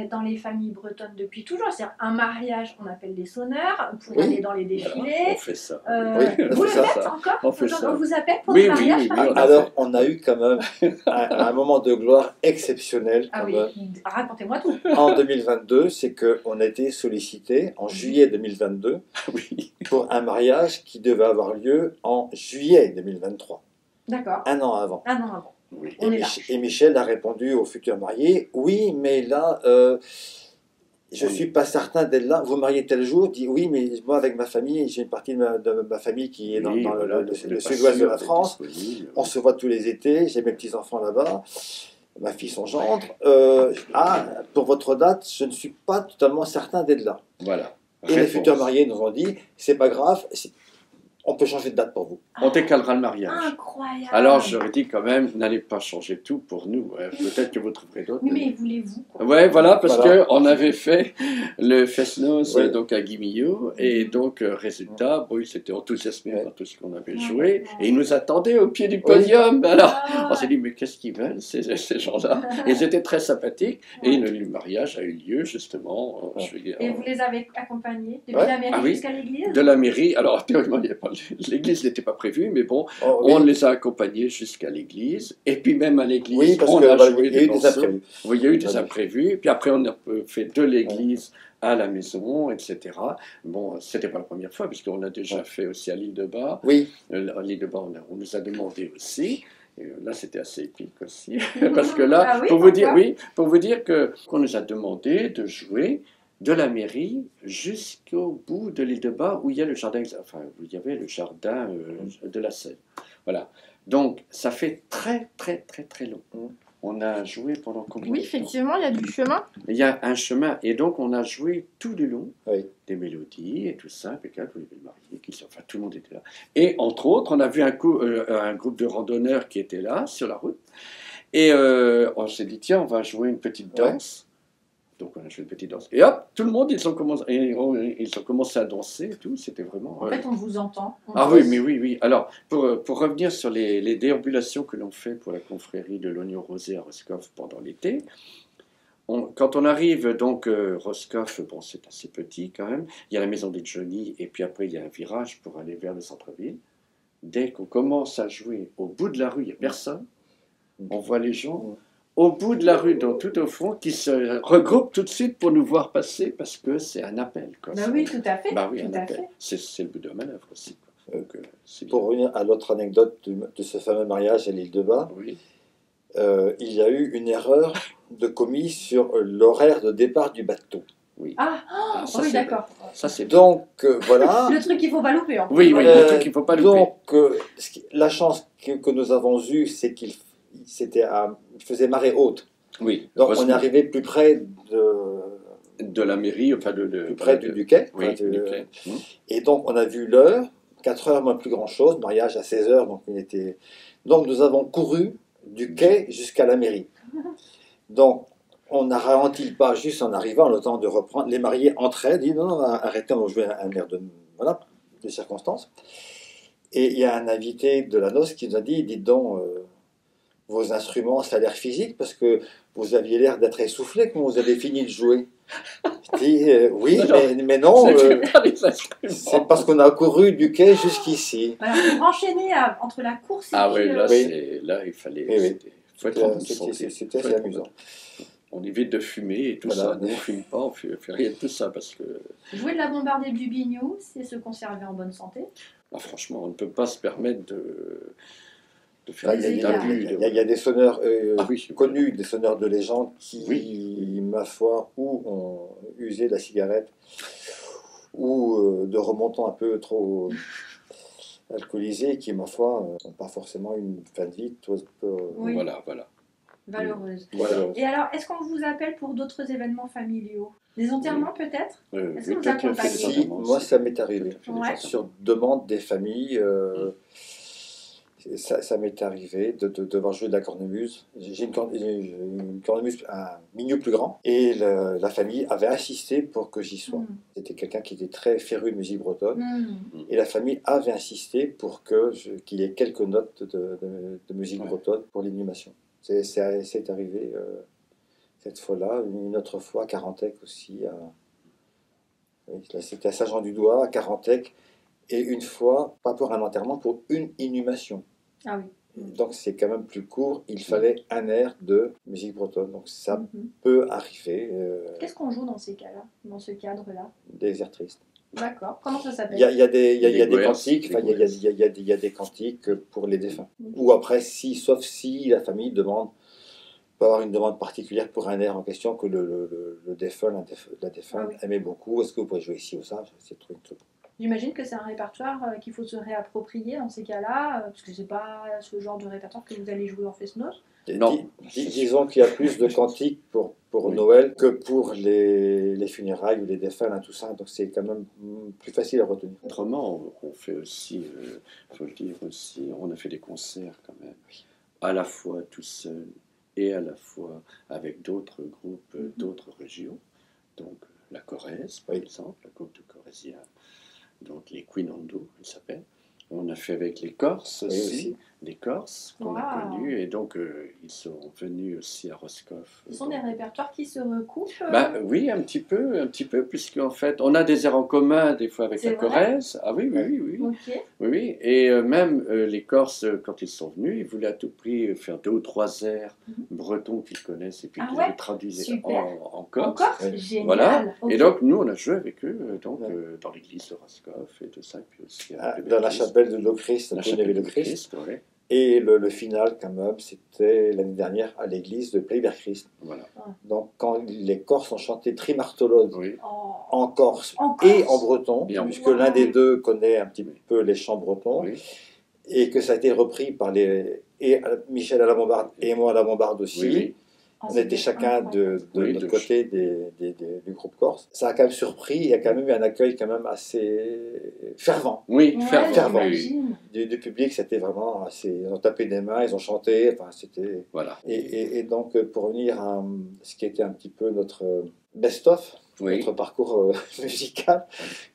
dans les familles bretonnes depuis toujours. C'est-à-dire un mariage, on appelle les sonneurs, vous pouvez Oui. aller dans les Voilà, défilés. on fait ça. Oui, on Vous le fait ça. faites encore On fait Genre, ça. on vous appelle pour Oui, des oui, mariages oui, par oui, exemple Alors, on a eu quand même un moment de gloire exceptionnel Ah quand oui, même. racontez-moi tout. En 2022, c'est qu'on a été sollicité en juillet 2022 Oui. pour un mariage qui devait avoir lieu en juillet 2023, D'accord. un an avant. Ah non, avant. Oui. On est là. Et Michel a répondu au futur marié, oui, mais là, je ne Oui. suis pas certain d'être là. Vous mariez tel jour? Dit oui, mais moi avec ma famille, j'ai une partie de ma famille qui est dans Oui, le voilà, le donc on est pas sud-ouest de sûr la d'être France. disponible. On se voit tous les étés, j'ai mes petits-enfants là-bas, ma fille, son gendre. Pour votre date, je ne suis pas totalement certain d'être là. Voilà. Et les Réponse. futurs mariés nous ont dit, c'est pas grave, on peut changer de date pour vous. On décalera le mariage. Incroyable. Alors j'aurais dit quand même, n'allez pas changer tout pour nous. Peut-être que vous trouverez d'autres. Oui, mais voulez-vous quoi. Ouais, voilà, parce Voilà. qu'on avait fait le Fest-Noz Oui. donc à Guimillot, et donc résultat, bon, il s'était enthousiasmé Ouais. par tout ce qu'on avait Ouais. joué, et il nous attendait au pied du podium. Alors, Ah. on s'est dit, mais qu'est-ce qu'ils veulent ces gens-là? Et ils étaient très sympathiques, et le mariage a eu lieu justement, je veux dire, Et vous les avez accompagnés depuis Ouais. la mairie Ah oui. jusqu'à l'église? de la mairie. Alors théoriquement, il y avait pas- l'église n'était pas prévue, mais bon, Oh, oui. on les a accompagnés jusqu'à l'église, et puis même à l'église, Oui, parce on que a voilà, joué il y a eu des morceaux. imprévus. Oui, il y a eu des Voilà. imprévus, puis après on a fait de l'église à la maison, etc. Bon, c'était pas la première fois, puisqu'on l'a déjà fait aussi à l'île de Bas. Oui, À l'île de Bas, on nous a demandé aussi. Et là, c'était assez épique aussi, parce que là, Ah oui, pour vous dire, pourquoi oui, pour vous dire que qu'on nous a demandé de jouer de la mairie jusqu'au bout de l'île de Bas, où il y a le jardin, enfin, où il y avait le jardin de la Seine. Voilà. Donc, ça fait très, très, très, très long. On a joué pendant combien Oui, de temps? effectivement, il y a du chemin. Il y a un chemin, et donc on a joué tout du long, oui. des mélodies et tout ça, impeccable, il y avait le marié, enfin tout le monde était là. Et entre autres, on a vu un groupe de randonneurs qui était là, sur la route, et on s'est dit, tiens, on va jouer une petite Ouais. danse. Donc on a joué une petite danse. Et hop, tout le monde, ils ont commencé à danser et tout, c'était vraiment... En fait, on vous entend. On Ah vous- oui, mais oui, oui. Alors, pour revenir sur les déambulations que l'on fait pour la confrérie de l'Oignon Rosé à Roscoff pendant l'été, quand on arrive donc Roscoff, bon, c'est assez petit quand même, il y a la maison des Johnny, et puis après il y a un virage pour aller vers le centre-ville. Dès qu'on commence à jouer au bout de la rue, il n'y a personne, on voit les gens au bout de la rue, donc tout au fond, qui se regroupent tout de suite pour nous voir passer, parce que c'est un appel. Quoi. Bah oui, tout à fait. Bah oui, tout un à appel. fait. C'est le but de la manœuvre aussi. Quoi. Donc, c'est bien. Pour revenir à l'autre anecdote de ce fameux mariage à l'île de Bas, Oui. il y a eu une erreur de commis sur l'horaire de départ du bateau. Ah, Ah, ça, oui, c'est d'accord. Ça, c'est Donc, voilà. Le truc qu'il faut pas louper. En fait. Oui, oui, Euh, le truc qu'il ne faut pas louper. Donc, la chance que nous avons eue, c'est qu'il faisait marée haute. Oui, Donc, on heureusement. est arrivé plus près De la mairie, enfin plus près du quai. Oui, Enfin, du quai. Et donc, on a vu l'heure, 4 heures moins plus grand chose, mariage à 16 heures, donc nous avons couru du quai jusqu'à la mairie. Donc, on n'a ralenti le pas juste en arrivant, le temps de reprendre. Les mariés entraient, disent non, arrêtez, on va jouer un air de. Voilà, des circonstances. Et il y a un invité de la noce qui nous a dit dites donc, vos instruments, ça a l'air physique, parce que vous aviez l'air d'être essoufflé quand vous avez fini de jouer. Je dis oui, mais non, C'est pas les instruments. c'est parce qu'on a couru du quai jusqu'ici. Voilà, pour enchaîner entre la course et Ah puis oui, là, Oui. là, il fallait. Oui, oui. Faut être en bonne santé. C'était Faut assez être en amusant. bonne- On évite de fumer et tout Voilà. ça. Nous, on ne fume pas, on ne fait rien de tout ça parce que, jouer de la bombardée du bignou, c'est se conserver en bonne santé. bah, franchement, on ne peut pas se permettre de faire Enfin, Il y, des abus. il y a des sonneurs Ah oui, connus, des sonneurs de légende qui, Oui. ma foi, ou ont usé de la cigarette, ou de remontants un peu trop alcoolisés, qui, ma foi, n'ont pas forcément une fin de vie Oui. Voilà, voilà. Valeureuse. Voilà. Et alors, est-ce qu'on vous appelle pour d'autres événements familiaux? Des enterrements peut-être? Est-ce que vous toi, tu as fait accompagnez? des Si, enterrements moi, aussi. ça m'est arrivé. Toi, tu as fait des Ouais. enterrements. Sur demande des familles, ça m'est arrivé de devoir jouer de la cornemuse. J'ai une cornemuse un milieu plus grand, et la famille avait insisté pour que j'y sois. C'était quelqu'un qui était très féru de musique bretonne, et la famille avait insisté pour qu'il y ait quelques notes de musique Ouais. bretonne pour l'inhumation. C'est arrivé cette fois-là, une autre fois à Carantec aussi. Oui, là, c'était à Saint-Jean-du-Doigt, à Carantec, et une fois, pas pour un enterrement, pour une inhumation. Ah oui. Donc c'est quand même plus court, il fallait un air de musique bretonne, donc ça Mhm. peut arriver, Qu'est-ce qu'on joue dans ces cas-là, dans ce cadre-là? des airs tristes. D'accord. Comment ça s'appelle? Il y a des Goers, cantiques, enfin, les il y a des cantiques pour les défunts. Mhm. Ou après, sauf si la famille peut avoir une demande particulière pour un air en question que le défunt, la défunte Ah oui. aimait beaucoup. Est-ce que vous pouvez jouer ici ou ça? C'est tout un truc. J'imagine que c'est un répertoire qu'il faut se réapproprier dans ces cas-là, parce que c'est pas ce genre de répertoire que vous allez jouer en fest-noz. Non. Disons qu'il y a plus de cantiques pour Oui. Noël que pour les funérailles ou les défunts, là, tout ça. Donc c'est quand même plus facile à retenir. Autrement, on fait aussi, faut le dire aussi, on a fait des concerts quand même, à la fois tout seul et à la fois avec d'autres groupes, d'autres régions. Donc la Corrèze, par exemple, la groupe de Corréziens, donc les Quinando, ils s'appellent. On a fait avec les Corses aussi, les Corses qu'on a connus, et donc ils sont venus aussi à Roscoff. Ce sont des répertoires qui se recoupent Oui, un petit peu, puisqu'en fait, on a des airs en commun des fois avec C'est la vrai Corrèze. Ah oui, oui. Ok. Oui, et même les Corses, quand ils sont venus, ils voulaient à tout prix faire 2 ou 3 airs bretons qu'ils connaissent et puis qu'ils les traduisaient en Corse. Encore génial. Voilà. Okay. Et donc, nous, on a joué avec eux dans l'église de Roscoff et tout ça. Puis aussi dans la chapelle de l'Ochrist, la chapelle de Christ. Ouais. Et le final, quand même, c'était l'année dernière à l'église de Pleyber-Christ. Voilà. Donc, quand les Corses ont chanté Trimartolode en Corse en et en breton, puisque l'un des deux connaît un petit peu les chants bretons, et que ça a été repris par Michel à la Bombarde et moi à la Bombarde aussi. On était chacun de notre côté du groupe corse. Ça a quand même surpris, il y a quand même eu un accueil quand même assez fervent. Oui, fervent. Du public, c'était vraiment assez... Ils ont tapé des mains, ils ont chanté, enfin c'était... Voilà. Et donc, pour revenir à ce qui était un petit peu notre best-of, notre parcours musical,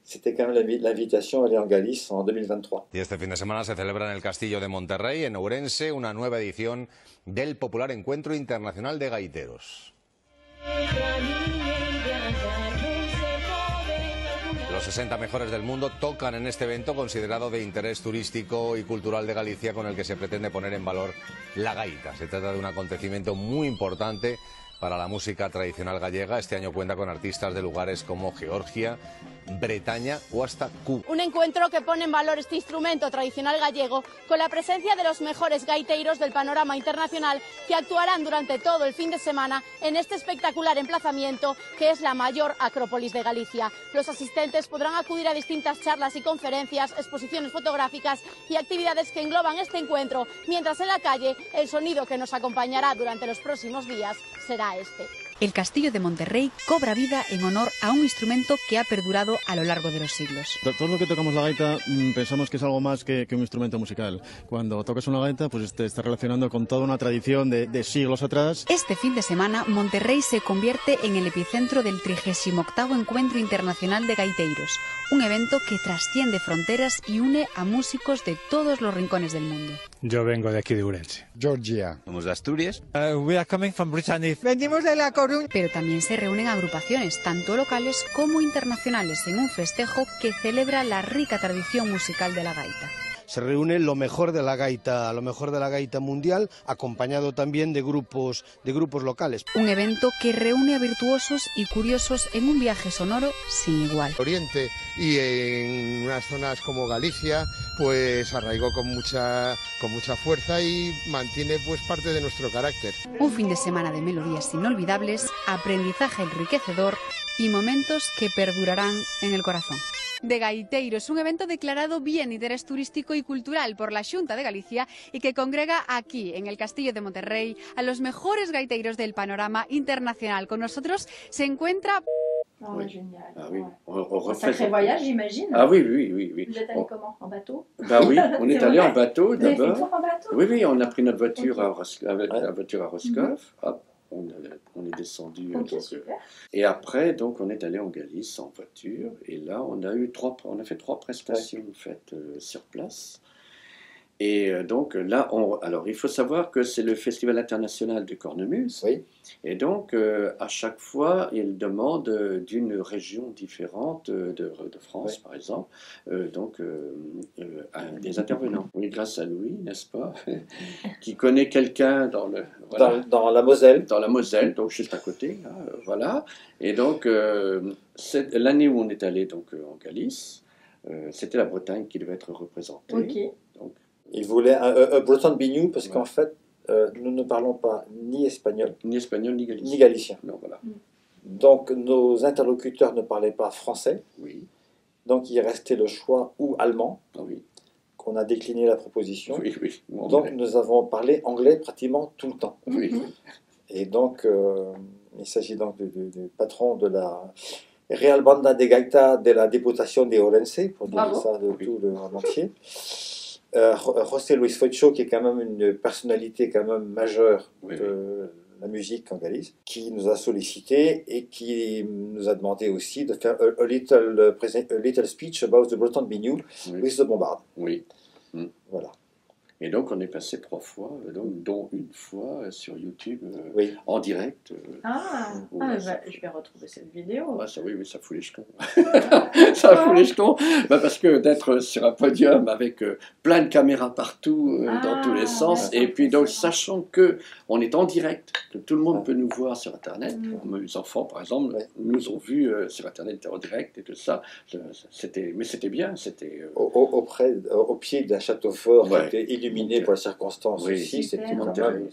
c'était quand même l'invitation à aller en Galice en 2023. Y este fin de semana se celebra en el Castillo de Monterrey, en Ourense, una nueva edición del popular Encuentro Internacional de Gaiteros. Los 60 mejores del mundo tocan en este evento considerado de interés turístico y cultural de Galicia, con el que se pretende poner en valor la gaita. Se trata de un acontecimiento muy importante para la música tradicional gallega. Este año cuenta con artistas de lugares como Georgia, Bretaña o hasta Cuba. Un encuentro que pone en valor este instrumento tradicional gallego con la presencia de los mejores gaiteiros del panorama internacional que actuarán durante todo el fin de semana en este espectacular emplazamiento que es la mayor acrópolis de Galicia. Los asistentes podrán acudir a distintas charlas y conferencias, exposiciones fotográficas y actividades que engloban este encuentro, mientras en la calle el sonido que nos acompañará durante los próximos días será este. El Castillo de Monterrey cobra vida en honor a un instrumento que ha perdurado a lo largo de los siglos. Todos los que tocamos la gaita pensamos que es algo más que un instrumento musical. Cuando tocas una gaita, pues te estás relacionando con toda una tradición de siglos atrás. Este fin de semana, Monterrey se convierte en el epicentro del 38º Encuentro Internacional de Gaiteiros, un evento que trasciende fronteras y une a músicos de todos los rincones del mundo. Yo vengo de aquí de Ourense. Georgia. Somos de Asturias. We are coming from Brittany. Venimos de La Coruña. Pero también se reúnen agrupaciones, tanto locales como internacionales, en un festejo que celebra la rica tradición musical de la gaita. Se reúne lo mejor de la gaita mundial, acompañado también de grupos locales. Un evento que reúne a virtuosos y curiosos en un viaje sonoro sin igual. Oriente y en unas zonas como Galicia, pues arraigó con mucha fuerza y mantiene pues parte de nuestro carácter. Un fin de semana de melodías inolvidables, aprendizaje enriquecedor y momentos que perdurarán en el corazón. De Gaiteiros, un evento declarado bien de interés turístico y cultural por la Xunta de Galicia y que congrega aquí, en el Castillo de Monterrey, a los mejores gaiteiros del panorama internacional. Con nosotros se encuentra... Oh, génial. Ah oui. Un sacré voyage, j'imagine. Ah oui. Vous êtes allé comment? En bateau? Bah oui, on est allé en bateau Vous avez fait le d'abord. tour en bateau? Oui, on a pris notre voiture la voiture à Roscoff. Hop, on est descendu. Ok, super. Et après, donc, on est allé en Galice en voiture. Et là, on a fait 3 prestations faites sur place. Et donc là, alors il faut savoir que c'est le Festival international de cornemuse. Oui. Et donc, à chaque fois, il demande d'une région différente de France, par exemple, des intervenants. Oui, grâce à Louis, n'est-ce pas, qui connaît quelqu'un dans la Moselle. Dans la Moselle, donc juste à côté, là, voilà. Et donc, l'année où on est allé donc, en Galice, c'était la Bretagne qui devait être représentée. Ok. Donc, il voulait un Breton Bignou parce qu'en fait, nous ne parlons pas ni espagnol, ni galicien. Ni galicien. Non, voilà. Donc nos interlocuteurs ne parlaient pas français. Oui. Donc il restait le choix ou allemand, Ah oui, qu'on a décliné la proposition. oui, oui. Bon, Donc nous avons parlé anglais pratiquement tout le temps. oui. Et donc il s'agit donc du patron de la Real Banda de Gaita de la Diputación de Orense, pour dire Bravo. ça de tout le monde entier. José Luis Foicho, qui est quand même une personnalité quand même majeure Oui, de la musique en Galice, qui nous a sollicité et qui nous a demandé aussi de faire a little speech about the Breton Biniou oui, with the Bombard. oui. Voilà. Et donc, on est passé 3 fois, dont une fois sur YouTube, Oui. en direct. Je vais retrouver cette vidéo. Ah, ça, oui, ça fout les jetons. Ça fout les jetons. Parce que d'être sur un podium avec plein de caméras partout, dans tous les sens, et puis donc sachant que on est en direct, que tout le monde peut nous voir sur Internet. Mes enfants, par exemple, nous ont vus sur Internet en direct et tout ça. Mais c'était bien. C'était Au pied d'un château fort Ouais. qui était illuminé pour la circonstance Oui. aussi. C'était Super. quand même...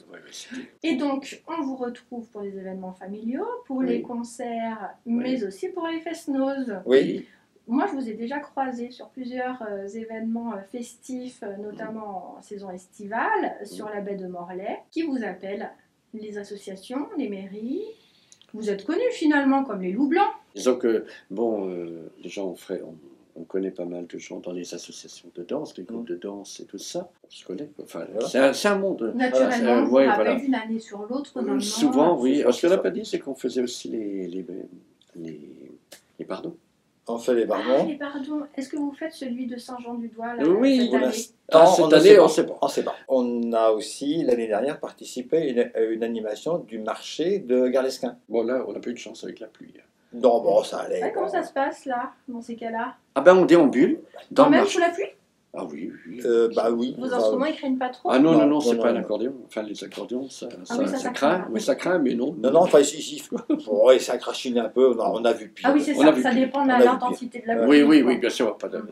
Et donc, on vous retrouve pour les événements familiaux, pour les concerts, mais aussi pour les fest-noz. Oui. Moi, je vous ai déjà croisé sur plusieurs événements festifs, notamment en saison estivale, sur la baie de Morlaix, qui vous appellent les associations, les mairies. Vous êtes connus finalement comme les loups blancs. Disons que, bon, déjà on connaît pas mal de gens dans les associations de danse, les groupes de danse et tout ça. On se connaît. Enfin, Voilà. c'est un monde. Naturellement, on vous ouais, rappelle voilà. d'une année sur l'autre. normalement. Souvent, oui. c'est Ce qu'on ça. n'a pas dit, c'est qu'on faisait aussi les pardons. On fait les Ah, bardons. les pardons. Est-ce que vous faites celui de Saint-Jean-du-Doigt là, Oui, cette Pour année? l'instant, cette on ne année, sait on pas. sait pas. On sait pas. On a aussi, l'année dernière, participé à une animation du marché de Garlesquin. Bon, là, on n'a pas eu de chance avec la pluie. Non, bon, ça allait. Ouais, comment ça se passe là, dans ces cas-là? Ah ben, on déambule dans Quand le même marché. sous la pluie? Ah oui, oui. Bah oui. Vos Bah, instruments ils craignent pas trop? Ah non, Non, c'est non, pas non. un accordéon. Enfin, les accordéons, ça oui, ça craint. craint. Oui, ça craint, mais non. Non, enfin, oui, ça crachine un peu. On a vu pire. Ah oui, c'est On a ça, vu ça pire. dépend de On a vu l'intensité de la Oui, pluie. oui, quoi. oui, bien sûr. Pas de...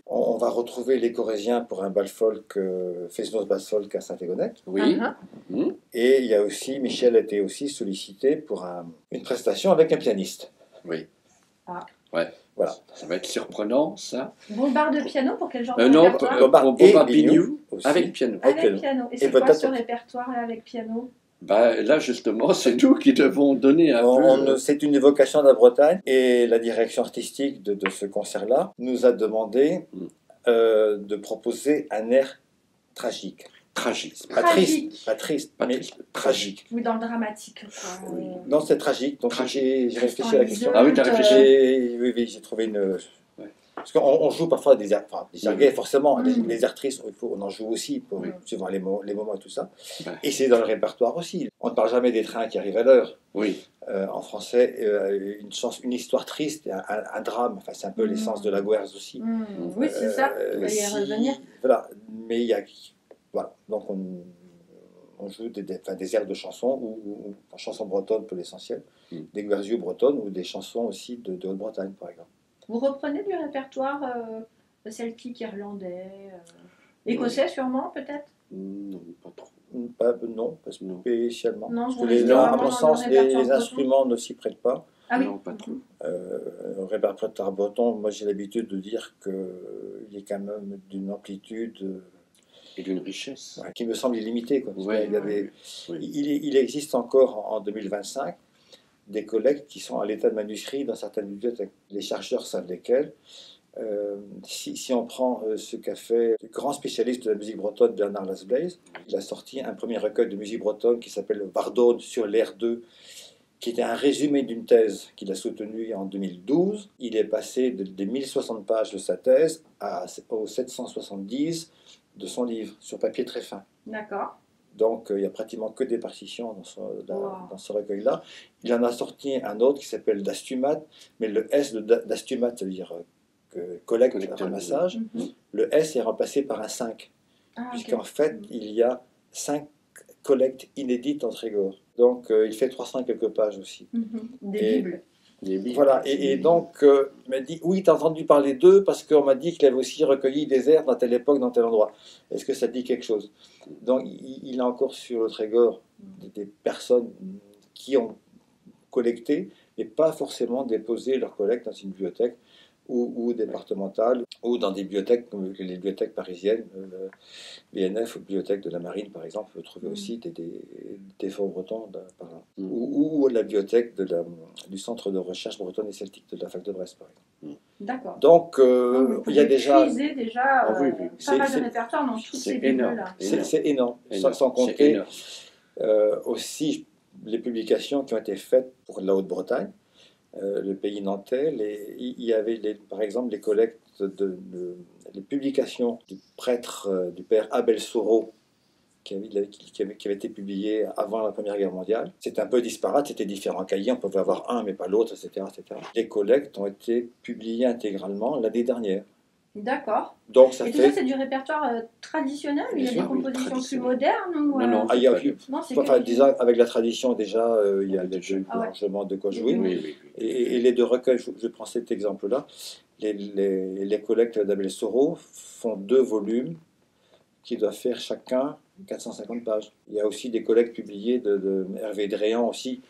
On va retrouver les Corésiens pour un bal folk, Fesnos Bal Folk à Saint-Égonec. Oui. Uh-huh. Et il y a aussi, Michel a été aussi sollicité pour une prestation avec un pianiste. Oui. Ah. Ouais. Voilà. Ça va être surprenant, ça. Bombard de piano pour quel genre de Non, répertoire? Bombard et et Bignou Bignou aussi. avec piano. Avec piano. Et c'est quoi peut-être- ce répertoire là avec piano? Bah, là, justement, c'est nous qui devons donner un peu... C'est une évocation de la Bretagne et la direction artistique de ce concert-là nous a demandé de proposer un air tragique. Tragique. Pas Tragique. triste, pas triste, Pas mais triste. tragique. Oui, dans le dramatique. Quoi. Oui. Non, c'est tragique, donc j'ai réfléchi à la question. Ah oui, t'as réfléchi. Oui, j'ai trouvé une... Parce qu'on joue parfois des airs, des airs gays, forcément, les airs tristes, on en joue aussi, suivant les moments et tout ça. Ouais. Et c'est dans le répertoire aussi. On ne parle jamais des trains qui arrivent à l'heure. Oui. En français, une histoire triste, un drame, enfin, c'est un peu l'essence de la Guerre aussi. Oui, c'est ça, on va y revenir. Voilà, mais il y a... Voilà, donc on joue des airs de chansons, ou chansons bretonnes pour l'essentiel, des guerzioux bretonnes, ou des chansons aussi de Haute-Bretagne, par exemple. Vous reprenez du répertoire celtique, irlandais, écossais sûrement peut-être? Non, pas trop. Non, pas spécialement. Non, Parce vous que restez à vraiment mon dans sens, le répertoire les breton. instruments ne s'y prêtent pas. Ah oui. Non, pas trop. Le répertoire breton, moi j'ai l'habitude de dire qu'il est quand même d'une amplitude Et d'une richesse. qui me semble illimitée. Quoi, parce Ouais, qu'il y avait, oui. il existe encore en 2025 des collectes qui sont à l'état de manuscrit dans certaines bibliothèques. Les chercheurs savent lesquels. Si on prend ce qu'a fait le grand spécialiste de la musique bretonne, Bernard Lasblaise, il a sorti un premier recueil de musique bretonne qui s'appelle Vardone sur l'air 2, qui était un résumé d'une thèse qu'il a soutenue en 2012. Il est passé des 1060 pages de sa thèse aux 770 de son livre, sur papier très fin. D'accord. Donc il n'y a pratiquement que des partitions dans ce recueil-là. Il en a sorti un autre qui s'appelle Dastumat, mais le S de Dastumat, ça veut dire collecte, ramassage. Le S est remplacé par un 5, puisqu'en fait, il y a 5 collectes inédites en Trégor. Donc il fait 300 quelques pages aussi. Des Bibles. Voilà, et donc il m'a dit, oui, tu as entendu parler d'eux parce qu'on m'a dit qu'il avait aussi recueilli des airs dans telle époque, dans tel endroit. Est-ce que ça te dit quelque chose? Donc il a encore sur le Trégor des personnes qui ont collecté, mais pas forcément déposé leur collecte dans une bibliothèque ou départementales, ou dans des bibliothèques comme les bibliothèques parisiennes, le BNF ou Bibliothèque de la Marine par exemple, peut trouver aussi des fonds bretons par là. Ou la bibliothèque du Centre de recherche bretonne et celtique de la Fac de Brest par exemple. D'accord. Donc il y a déjà... puiser déjà pas mal de répertoire dans tous ces bibliothèques-là. C'est énorme, sans compter aussi les publications qui ont été faites pour la Haute-Bretagne, le pays nantais. Il y avait par exemple les collectes les publications du prêtre, du père Abel Soro, qui avait été publié avant la Première Guerre mondiale. C'était un peu disparate, c'était différents cahiers, on pouvait avoir un mais pas l'autre, etc., etc. Les collectes ont été publiées intégralement l'année dernière. D'accord. Donc ça et tout fait... ça, c'est du répertoire traditionnel? Il y a des compositions plus modernes ou, Non, disons, avec la tradition déjà, il y a largement de quoi jouer. Et les deux recueils, je prends cet exemple-là, les collectes d'Abel Soro font 2 volumes qui doivent faire chacun 450 pages. Il y a aussi des collectes publiées de Hervé Dréan aussi,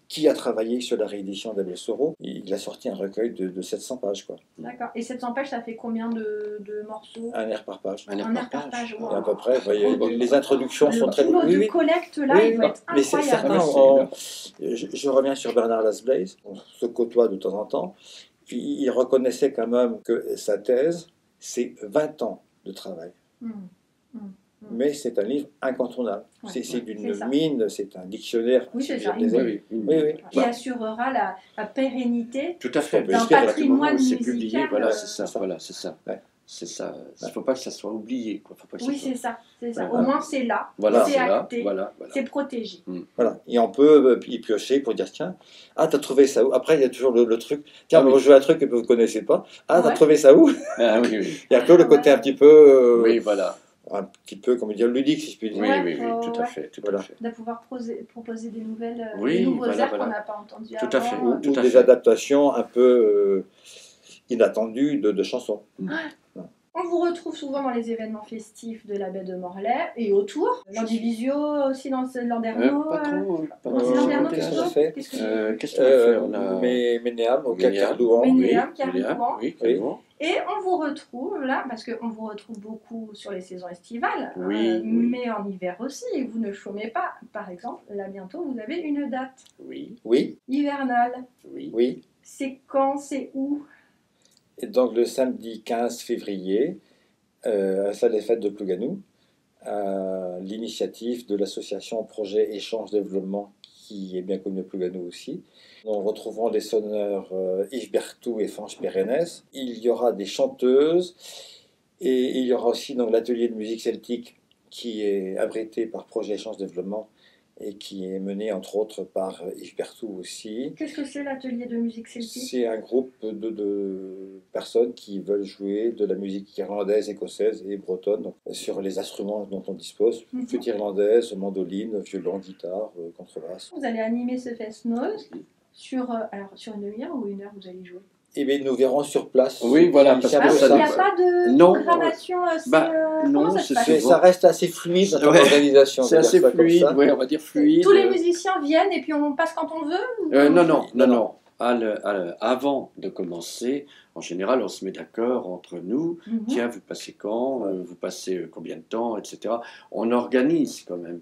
qui a travaillé sur la réédition d'Abel Soro. Il a sorti un recueil de 700 pages. D'accord. Et 700 pages, ça fait combien de morceaux? Un air par page. Un air par page, wow. À peu près. Les introductions sont très... Le boulot de collecte, là, il doit être incroyable. Mais c'est certain. Je reviens sur Bernard Lasblaise, on se côtoie de temps en temps. Il reconnaissait quand même que sa thèse, c'est 20 ans de travail. Mais c'est un livre incontournable. C'est d'une mine, c'est un dictionnaire qui assurera la pérennité tout à fait. d'un patrimoine musical. Voilà, c'est ça. C'est ça. Il ne faut pas que ça soit oublié. C'est ça. Au moins, c'est là. C'est acté. C'est protégé. Voilà. Et on peut y piocher pour dire tiens, t'as trouvé ça où? Après, il y a toujours le truc. Tiens, on va jouer un truc que vous ne connaissez pas. T'as trouvé ça où? Il y a un peu le côté un petit peu. Un petit peu, comment dire, ludique, si je puis dire. Oui, tout à fait. De pouvoir proposer des nouvelles, des nouveaux airs qu'on n'a pas entendus avant. Tout à fait. Ou des adaptations un peu inattendues de chansons. On vous retrouve souvent dans les événements festifs de la baie de Morlaix et autour. L'Andivisio aussi dans Landerneau. Pas trop. Qu'est-ce qu'on a fait? Qu'est-ce qu'on a fait? On a Ménéam, au Carlouan. Ménéam, Carlouan. Oui. Et on vous retrouve là, parce qu'on vous retrouve beaucoup sur les saisons estivales, mais en hiver aussi, et vous ne chômez pas. Par exemple, là bientôt, vous avez une date. Oui. Hivernale. Oui. C'est quand? C'est où? Et donc le samedi 15 février, à la salle des fêtes de Plouganou, à l'initiative de l'association Projet Échange Développement, qui est bien connue à Plouganou aussi. Nous retrouverons les sonneurs Yves Berthoud et Franche Pérennes. Il y aura des chanteuses et il y aura aussi l'atelier de musique celtique qui est abrité par Projet Échange Développement et qui est mené entre autres par Yves Berthoud aussi. Qu'est-ce que c'est l'atelier de musique celtique? C'est un groupe de personnes qui veulent jouer de la musique irlandaise, écossaise et bretonne donc, sur les instruments dont on dispose, flûte irlandaise, mandoline, violon, guitare, contrebasse. Vous allez animer ce fest-noz sur une demi-heure ou une heure vous allez jouer? Eh bien, nous verrons sur place. Oui, voilà. Parce qu'il n'y a pas de programmation. Non, ça reste assez fluide dans l'organisation. C'est assez fluide, on va dire fluide. Tous les musiciens viennent et puis on passe quand on veut? Non. Avant de commencer, en général, on se met d'accord entre nous. Tiens, vous passez quand? Vous passez combien de temps, etc. On organise quand même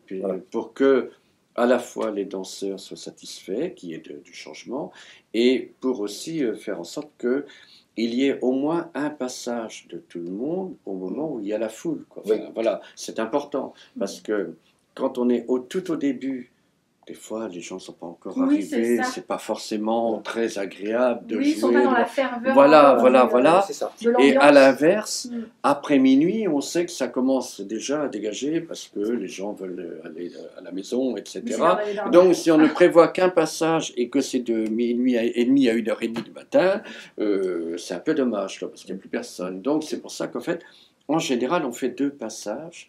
pour que à la fois les danseurs soient satisfaits, qu'il y ait du changement, et pour aussi faire en sorte qu'il y ait au moins un passage de tout le monde au moment où il y a la foule. Voilà, c'est important, parce que quand on est tout au début, des fois, les gens ne sont pas encore arrivés, c'est pas forcément très agréable de jouer. Ils ne sont pas dans la ferveur. Voilà. Et à l'inverse, après minuit, on sait que ça commence déjà à dégager parce que les gens veulent aller à la maison, etc. Donc, si on ne prévoit qu'un passage et que c'est de minuit et demi à 1h30 du matin, c'est un peu dommage, parce qu'il n'y a plus personne. Donc, c'est pour ça qu'en fait, en général, on fait 2 passages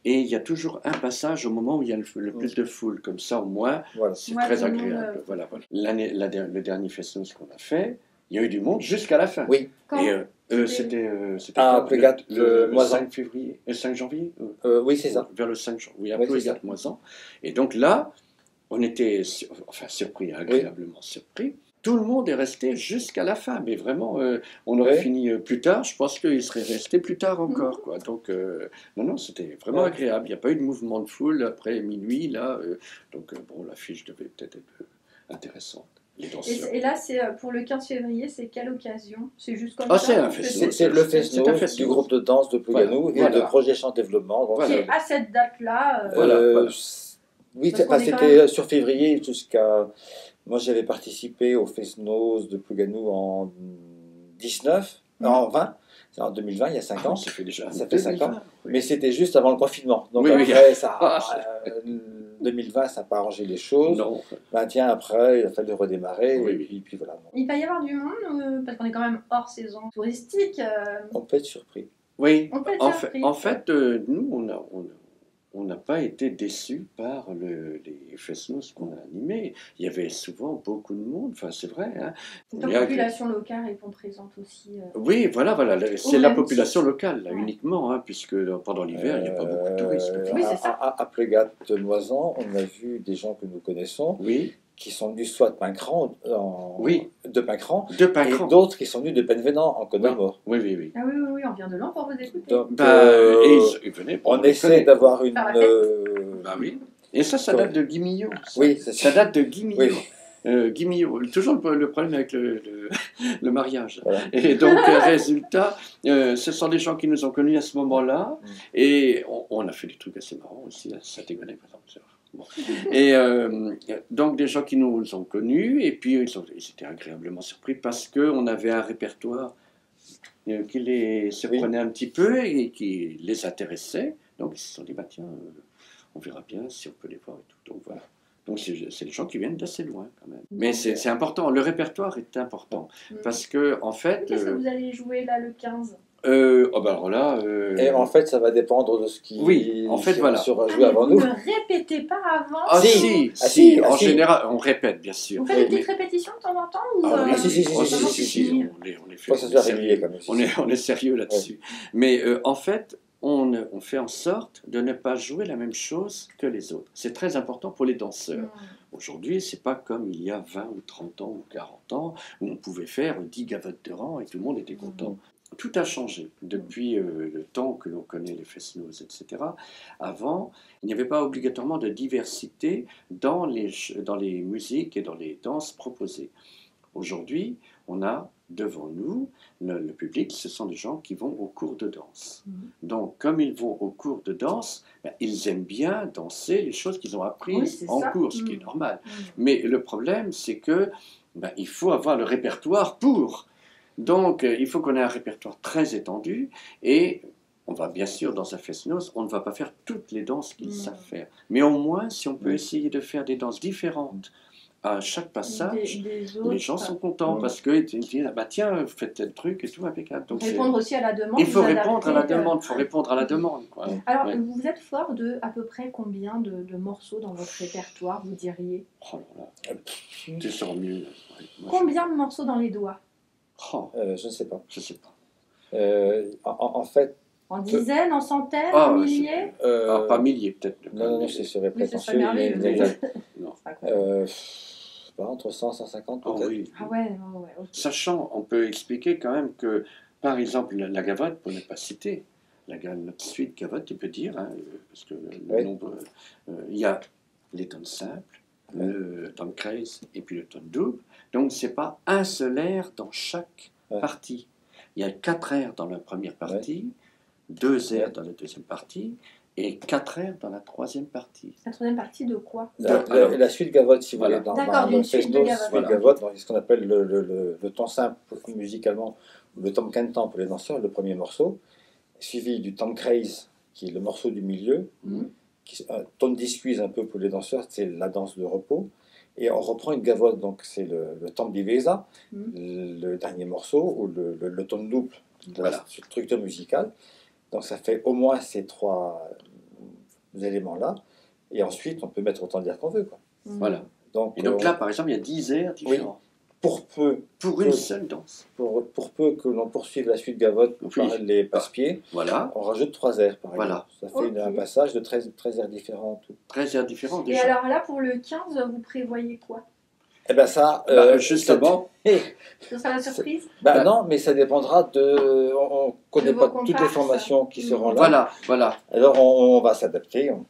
et il y a toujours un passage au moment où il y a le plus de foule. Comme ça, au moins, c'est très agréable. Voilà. Le dernier festival qu'on a fait, il y a eu du monde jusqu'à la fin. Oui. Et c'était le 5 février, 5 janvier. Oui, c'est ça. Vers le 5 janvier. Oui, après le Moisan. Et donc là, on était surpris, agréablement surpris. tout le monde est resté jusqu'à la fin. Mais vraiment, on aurait fini plus tard. Je pense qu'il serait resté plus tard encore, quoi. Donc, non, c'était vraiment agréable. Il n'y a pas eu de mouvement de foule après minuit, là. Donc, bon, l'affiche devait peut-être être intéressante. Et là, c'est pour le 15 février, c'est quelle occasion? C'est juste comme c'est un festival. C'est le festival du groupe de danse de Plouganou et de Projet Chant Développement. Donc, qui est à cette date-là. Oui, c'était sur février jusqu'à... Moi, j'avais participé au Fesnos de Plouganou en 20, c'est en 2020, il y a 5 ans. Ça fait déjà 5 ans. Oui. Mais c'était juste avant le confinement. Donc oui, après, 2020, ça n'a pas arrangé les choses. Non. 21 après, il a fallu redémarrer. Et puis voilà. Il va y avoir du monde, parce qu'on est quand même hors saison touristique. On peut être surpris. Oui, on peut être surpris. En fait, nous, on n'a pas été déçus par les Fesnos qu'on a animés. Il y avait souvent beaucoup de monde, enfin c'est vrai. Hein. La population locale répond présente aussi. Oui, voilà, c'est la population locale, là, uniquement, hein, puisque pendant l'hiver, il n'y a pas beaucoup de touristes. Oui, c'est ça. À Plougat-Moisan, on a vu des gens que nous connaissons. Oui. Qui sont venus soit de Pincran, de Pincran, et d'autres qui sont venus de Penvenant, en Côte d'Armor. Oui. Ah oui, on vient de là pour vous écouter. Donc, ils venaient on essaie d'avoir une... oui. Et ça date de Guy Millot. Oui, ça date de Guy Millot. Oui. Guy Millot, toujours le problème avec le mariage. Voilà. Et donc, résultat, ce sont des gens qui nous ont connus à ce moment-là, et on a fait des trucs assez marrants aussi, à Saint-Égonnet, par exemple. Bon. Et donc des gens qui nous ont connus, et puis ils étaient agréablement surpris parce qu'on avait un répertoire qui les surprenait un petit peu et qui les intéressait. Donc ils se sont dit, bah tiens, on verra bien si on peut les voir et tout. Donc voilà. Donc c'est des gens qui viennent d'assez loin quand même. Mais c'est important, le répertoire est important. Parce que en fait... Qu'est-ce que vous allez jouer là le 15 ? alors là, Et en fait, ça va dépense de ce qui sera joué avant nous. Vous ne répétez pas avant? Si, en général, on répète, bien sûr. Vous faites des petites répétitions de temps en temps si, on est fait. On est sérieux là-dessus. Mais en fait, on fait en sorte de ne pas jouer la même chose que les autres. C'est très important pour les danseurs. Aujourd'hui, c'est pas comme il y a 20 ou 30 ans ou 40 ans, où on pouvait faire 10 gavottes de rang et tout le monde était content. Tout a changé depuis le temps que l'on connaît les Fesnos, etc. Avant, il n'y avait pas obligatoirement de diversité dans les musiques et dans les danses proposées. Aujourd'hui, on a devant nous, le public, ce sont des gens qui vont au cours de danse. Donc, comme ils vont au cours de danse, ils aiment bien danser les choses qu'ils ont apprises en cours, ce qui est normal. Mais le problème, c'est que il faut avoir le répertoire pour... Donc, il faut qu'on ait un répertoire très étendu et on va bien sûr, dans un Fesnos, on ne va pas faire toutes les danses qu'ils savent faire. Mais au moins, si on peut essayer de faire des danses différentes à chaque passage, les gens sont contents parce qu'ils disent « tiens, faites tel truc et tout, impeccable ». Donc, répondre aussi à la demande. Il faut répondre à la demande, quoi. Alors, vous êtes fort de à peu près combien de morceaux dans votre répertoire, vous diriez? Oh là là, tu sens mieux. Combien de morceaux dans les doigts? Je ne sais pas. En fait... En dizaines, en centaines, en milliers? Pas milliers, peut-être. Non, c'est serait prétentieux. Entre 100 et 150, peut-être. Oui. Okay. Sachant, on peut expliquer quand même que, par exemple, la gavotte, pour ne pas citer, notre suite gavotte, tu peux dire, hein, parce que le nombre... il y a les tonnes simples, le tonne kreis et puis le tonne double. Donc, ce n'est pas un seul air dans chaque partie. Il y a 4 airs dans la première partie, 2 airs dans la deuxième partie et 4 airs dans la troisième partie. La troisième partie de quoi? La suite gavotte, si vous voulez. D'accord, d'une suite de gavotte. Ce qu'on appelle le temps simple musicalement, le tom cantan pour les danseurs, le premier morceau, suivi du tom kreis, qui est le morceau du milieu, ton discuise un peu pour les danseurs, c'est la danse de repos. Et on reprend une gavotte, donc c'est le temps divisa, le dernier morceau, ou le ton double de la structure musicale. Donc ça fait au moins ces 3 éléments-là. Et ensuite, on peut mettre autant d'air qu'on veut. Voilà. Donc là, par exemple, il y a 10 airs différents. Pour une seule danse. Pour peu que l'on poursuive la suite gavotte par les passe-pieds, on rajoute 3 airs, par exemple. Ça fait un passage de 13 airs différents. 13 airs différents, déjà. Et alors là, pour le 15, vous prévoyez quoi? Eh ben ça, justement. Ce sera la surprise. Non, mais ça dépendra de. On ne connaît pas toutes les formations qui seront là. Voilà. Alors on va s'adapter. On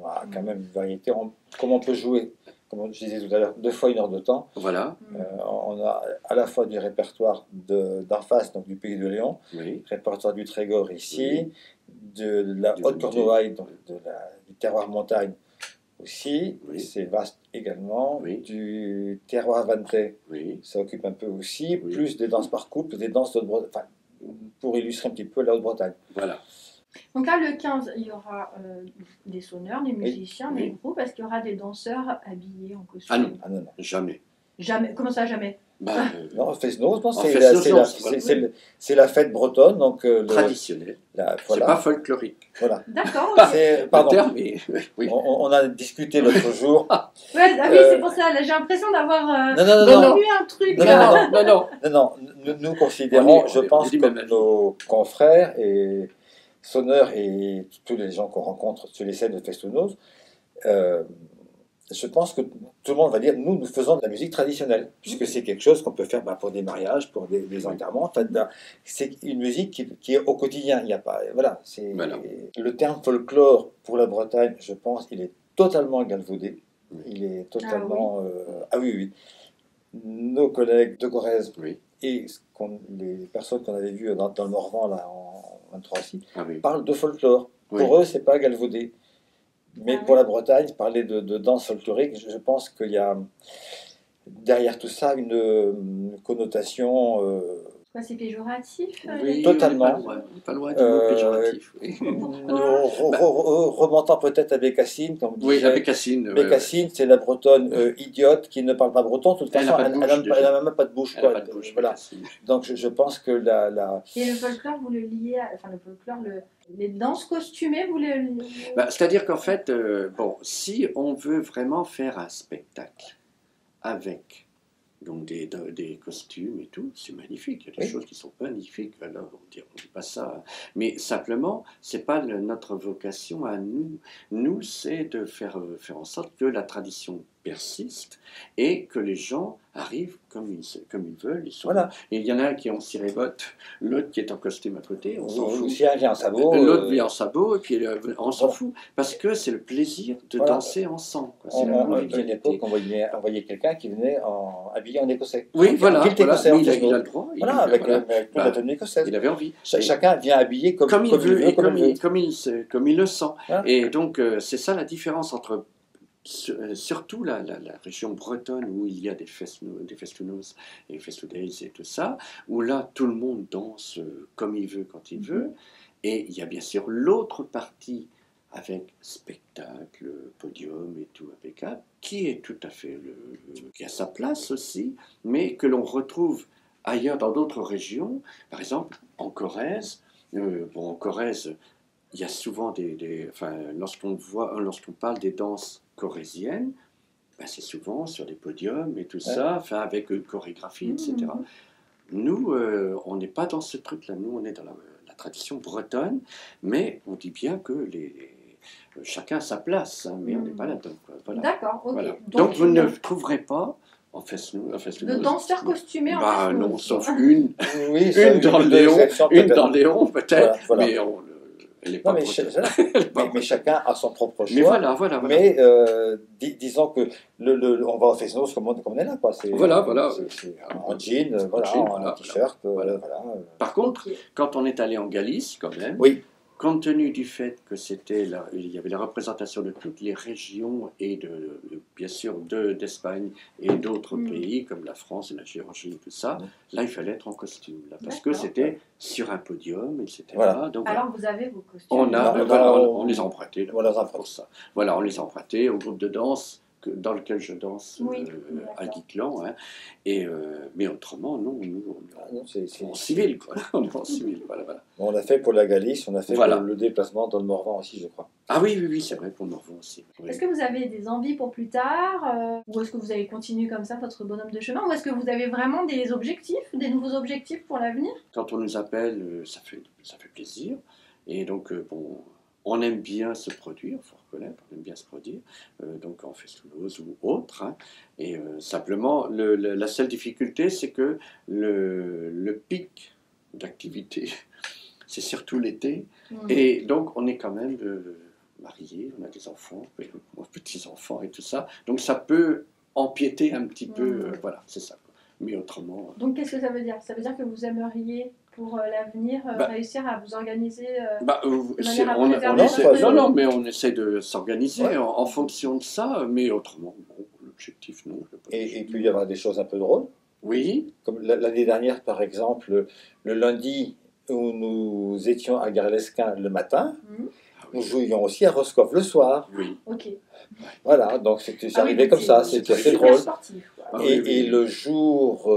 a quand même une variété. Comment on peut jouer, comme je disais tout à l'heure, 2 fois 1 heure de temps. Voilà. On a à la fois du répertoire d'en face, donc du Pays de Léon, répertoire du Trégor ici, de la Haute-Cornouaille, donc du terroir montagne aussi, c'est vaste également, du terroir vantais, ça occupe un peu aussi, plus des danses par couple, des danses de Bretagne, pour illustrer un petit peu la Haute-Bretagne. Voilà. Donc là, le 15, il y aura des sonneurs, des musiciens, des groupes, parce qu'il y aura des danseurs habillés en costume. Ah non, jamais. Jamais. Comment ça, jamais? Non, Fest-Noz, c'est c'est la fête bretonne, donc traditionnelle. Voilà. C'est pas folklorique. Voilà. D'accord. Pardon. Oui. On a discuté l'autre jour. Oui, c'est pour ça. J'ai l'impression d'avoir vu un truc. Non. Nous considérons, je pense, comme nos confrères et sonneurs et tous les gens qu'on rencontre sur les scènes de Fest-Noz, je pense que tout le monde va dire, nous faisons de la musique traditionnelle, puisque c'est quelque chose qu'on peut faire pour des mariages, pour des enterrements. En fait, c'est une musique qui est au quotidien. Il n'y a pas, le terme folklore pour la Bretagne, je pense, il est totalement galvaudé. Il est totalement... oui. Nos collègues de Corrèze et les personnes qu'on avait vues dans le Morvan là, en 23 aussi, parlent de folklore. Pour eux, c'est pas galvaudé. Mais pour la Bretagne, parler de danse folklorique, je pense qu'il y a derrière tout ça une connotation... c'est péjoratif? Totalement. Pas loin du mot péjoratif. Remontant peut-être à Bécassine, comme disait, à Bécassine. Bécassine, c'est la bretonne idiote qui ne parle pas breton. De toute façon, elle n'a même pas de bouche. Voilà. Donc je pense que Et le folklore, vous le liez le folklore, les danses costumées, vous le liez... C'est-à-dire qu'en fait, si on veut vraiment faire un spectacle avec... Donc des costumes et tout, c'est magnifique. Il y a des choses qui sont magnifiques. Alors, on dit pas ça. Mais simplement, c'est pas notre vocation à nous. Nous, c'est de faire en sorte que la tradition persiste et que les gens arrivent comme ils veulent. Et il y en a qui ont ciré botte, l'autre qui est en costume à côté. On s'en fout. Un vient en sabot. L'autre vient en sabot et puis on s'en fout parce que c'est le plaisir de danser ensemble. C'est la convivialité. On voyait quelqu'un qui venait habillé en écossais. Oui, il a le droit. Avec la tenue écossaise. Il avait envie. Chacun vient habillé comme il veut et comme il le sent. Et donc, c'est ça la différence entre surtout la région bretonne où il y a des Fest-Noz et Fest-Days et tout ça, où là, tout le monde danse comme il veut, quand il veut. Et il y a bien sûr l'autre partie avec spectacle, podium et tout impeccable, qui est tout à fait qui a sa place aussi, mais que l'on retrouve ailleurs dans d'autres régions, par exemple en Corrèze. En Corrèze, il y a souvent lorsqu'on parle des danses corréziennes, c'est souvent sur des podiums et tout ça, avec une chorégraphie, etc. Nous, on n'est pas dans ce truc-là. Nous, on est dans la tradition bretonne, mais on dit bien que chacun a sa place, mais on n'est pas là-dedans. Voilà. D'accord, ok. Voilà. Donc, vous ne trouverez pas en Fest-Noz. De danseurs costumés en Fest-Noz. Non, sauf une dans Léon, peut-être, mais elle n'est pas mais chacun a son propre choix. Mais voilà. Mais disons que on va au Fest-Noz comme on est là, quoi. Voilà. C'est en jean, en t-shirt. Par contre, quand on est allé en Galice, quand même, compte tenu du fait que il y avait la représentation de toutes les régions et bien sûr d'Espagne et d'autres pays comme la France et la Géorgie et tout ça, là il fallait être en costume, parce que c'était sur un podium, etc. Donc, alors vous avez vos costumes. On les a empruntés pour ça. Voilà, on les a empruntés au groupe de danse dans lequel je danse à Guitlan, mais autrement, non, c'est en civil, quoi. On est en civil, voilà. On l'a fait pour la Galice, on a fait pour le déplacement dans le Morvan aussi, je crois. Ah oui, c'est vrai, pour le Morvan aussi. Oui. Est-ce que vous avez des envies pour plus tard, ou est-ce que vous allez continuer comme ça votre bonhomme de chemin, ou est-ce que vous avez vraiment des objectifs, des nouveaux objectifs pour l'avenir? Quand on nous appelle, ça fait plaisir, et donc, On aime bien se produire, il faut reconnaître, on aime bien se produire, donc en Festoulose ou autre. Hein. Et simplement, la seule difficulté, c'est que le pic d'activité, c'est surtout l'été. Et donc, on est quand même mariés, on a des enfants, petits-enfants et tout ça. Donc, ça peut empiéter un petit peu, voilà, c'est ça. Mais autrement... Donc, qu'est-ce que ça veut dire? Ça veut dire que vous aimeriez, pour l'avenir, réussir à vous organiser non, mais on essaie de s'organiser en fonction de ça, mais autrement, bon, l'objectif, non. Et puis, il y aura des choses un peu drôles. Oui. Comme l'année dernière, par exemple, le lundi où nous étions à Gare-l'Esquin le matin, nous jouions aussi à Roscoff le soir. Oui. Ok. Voilà, donc c'est arrivé comme ça, c'était assez drôle. Sportif, et le jour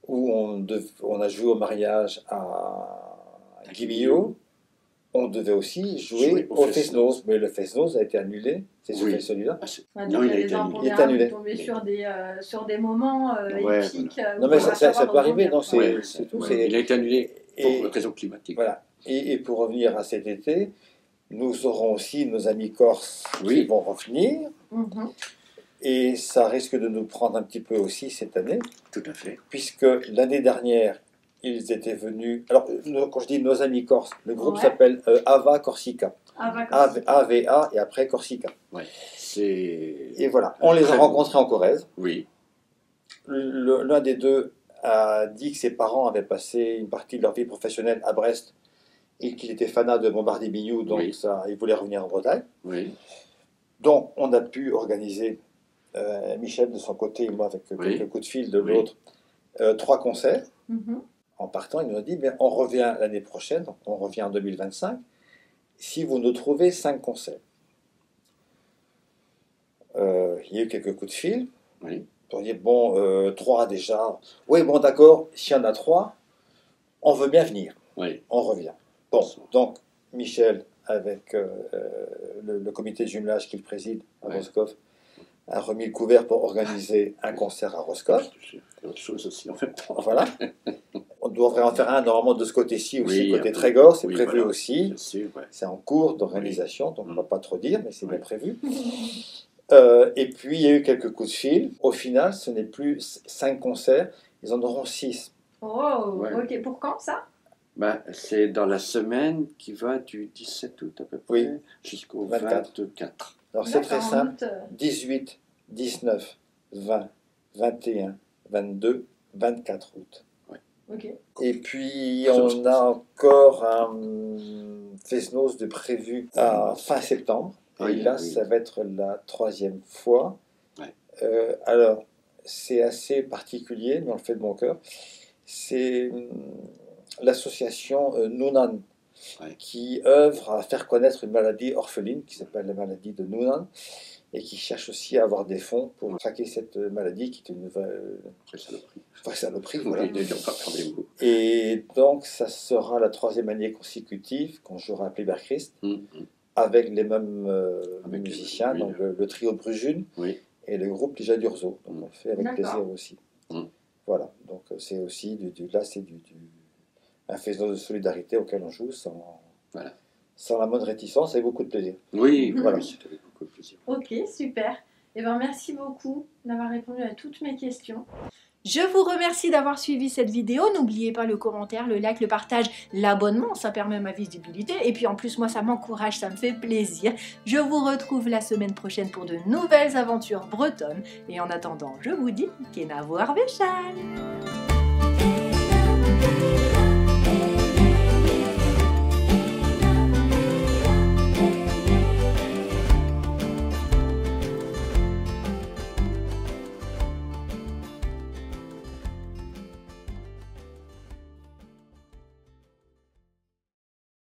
où on a joué au mariage à Guimillot, on devait aussi jouer au Fest-Noz, mais le Fest-Noz a été annulé. C'est celui-là. Non, il a été annulé. Il est annulé. Tomber sur des moments épiques. Non, mais ça peut arriver, donc c'est tout. Il a été annulé pour raison climatique. Voilà. Et pour revenir à cet été, nous aurons aussi nos amis corses qui vont revenir. Et ça risque de nous prendre un petit peu aussi cette année. Tout à fait. Puisque l'année dernière, ils étaient venus... Alors, quand je dis nos amis corses, le groupe s'appelle Ava Corsica. AVA et après Corsica. Ouais. Et voilà, on les a rencontrés en Corrèze. Oui. L'un des deux a dit que ses parents avaient passé une partie de leur vie professionnelle à Brest et qu'il était fanat de Bombardier-Bignoux, donc il voulait revenir en Bretagne. Oui. Donc, on a pu organiser, Michel de son côté et moi avec quelques coups de fil de l'autre, 3 concerts. En partant, il nous a dit, mais on revient l'année prochaine, donc on revient en 2025, si vous nous trouvez 5 concerts. Il y a eu quelques coups de fil. Oui. On dit, bon, 3 déjà. Oui, bon, d'accord, s'il y en a 3, on veut bien venir. Oui. On revient. Bon, donc, Michel, avec le comité de jumelage qu'il préside à Roscoff, a remis le couvert pour organiser un concert à Roscoff. Autre chose aussi en même temps. Voilà. On devrait en faire un normalement de ce côté-ci aussi, côté Trégor, c'est prévu aussi. C'est en cours d'organisation, donc on ne va pas trop dire, mais c'est bien prévu. Et puis il y a eu quelques coups de fil. Au final, ce n'est plus 5 concerts, ils en auront 6. Oh, ok. Pour quand ça? C'est dans la semaine qui va du 17 août à peu près jusqu'au 24. Alors c'est très simple, 18, 19, 20, 21, 22, 24 août. Et puis on a encore un Fest-Noz de prévu à fin septembre. Et là, ça va être la 3e fois. Alors, c'est assez particulier, mais on le fait de bon cœur. C'est l'association Noonan qui œuvre à faire connaître une maladie orpheline qui s'appelle la maladie de Noonan et qui cherche aussi à avoir des fonds pour traquer cette maladie qui est une vraie saloperie. Voilà. Et donc, ça sera la 3e année consécutive qu'on jouera à Pléberg-Christ avec les mêmes musiciens, donc le trio Brujune et le groupe Lija d'Urzo. Donc, on le fait avec plaisir aussi. Voilà, donc c'est aussi un Fest-Noz de solidarité auquel on joue sans la moindre réticence et beaucoup de plaisir. Oui, voilà. C'est avec beaucoup de plaisir. Ok, super. Eh ben, merci beaucoup d'avoir répondu à toutes mes questions. Je vous remercie d'avoir suivi cette vidéo. N'oubliez pas le commentaire, le like, le partage, l'abonnement, ça permet ma visibilité. Et puis en plus, moi, ça m'encourage, ça me fait plaisir. Je vous retrouve la semaine prochaine pour de nouvelles aventures bretonnes. Et en attendant, je vous dis, Kenavo Arvechal!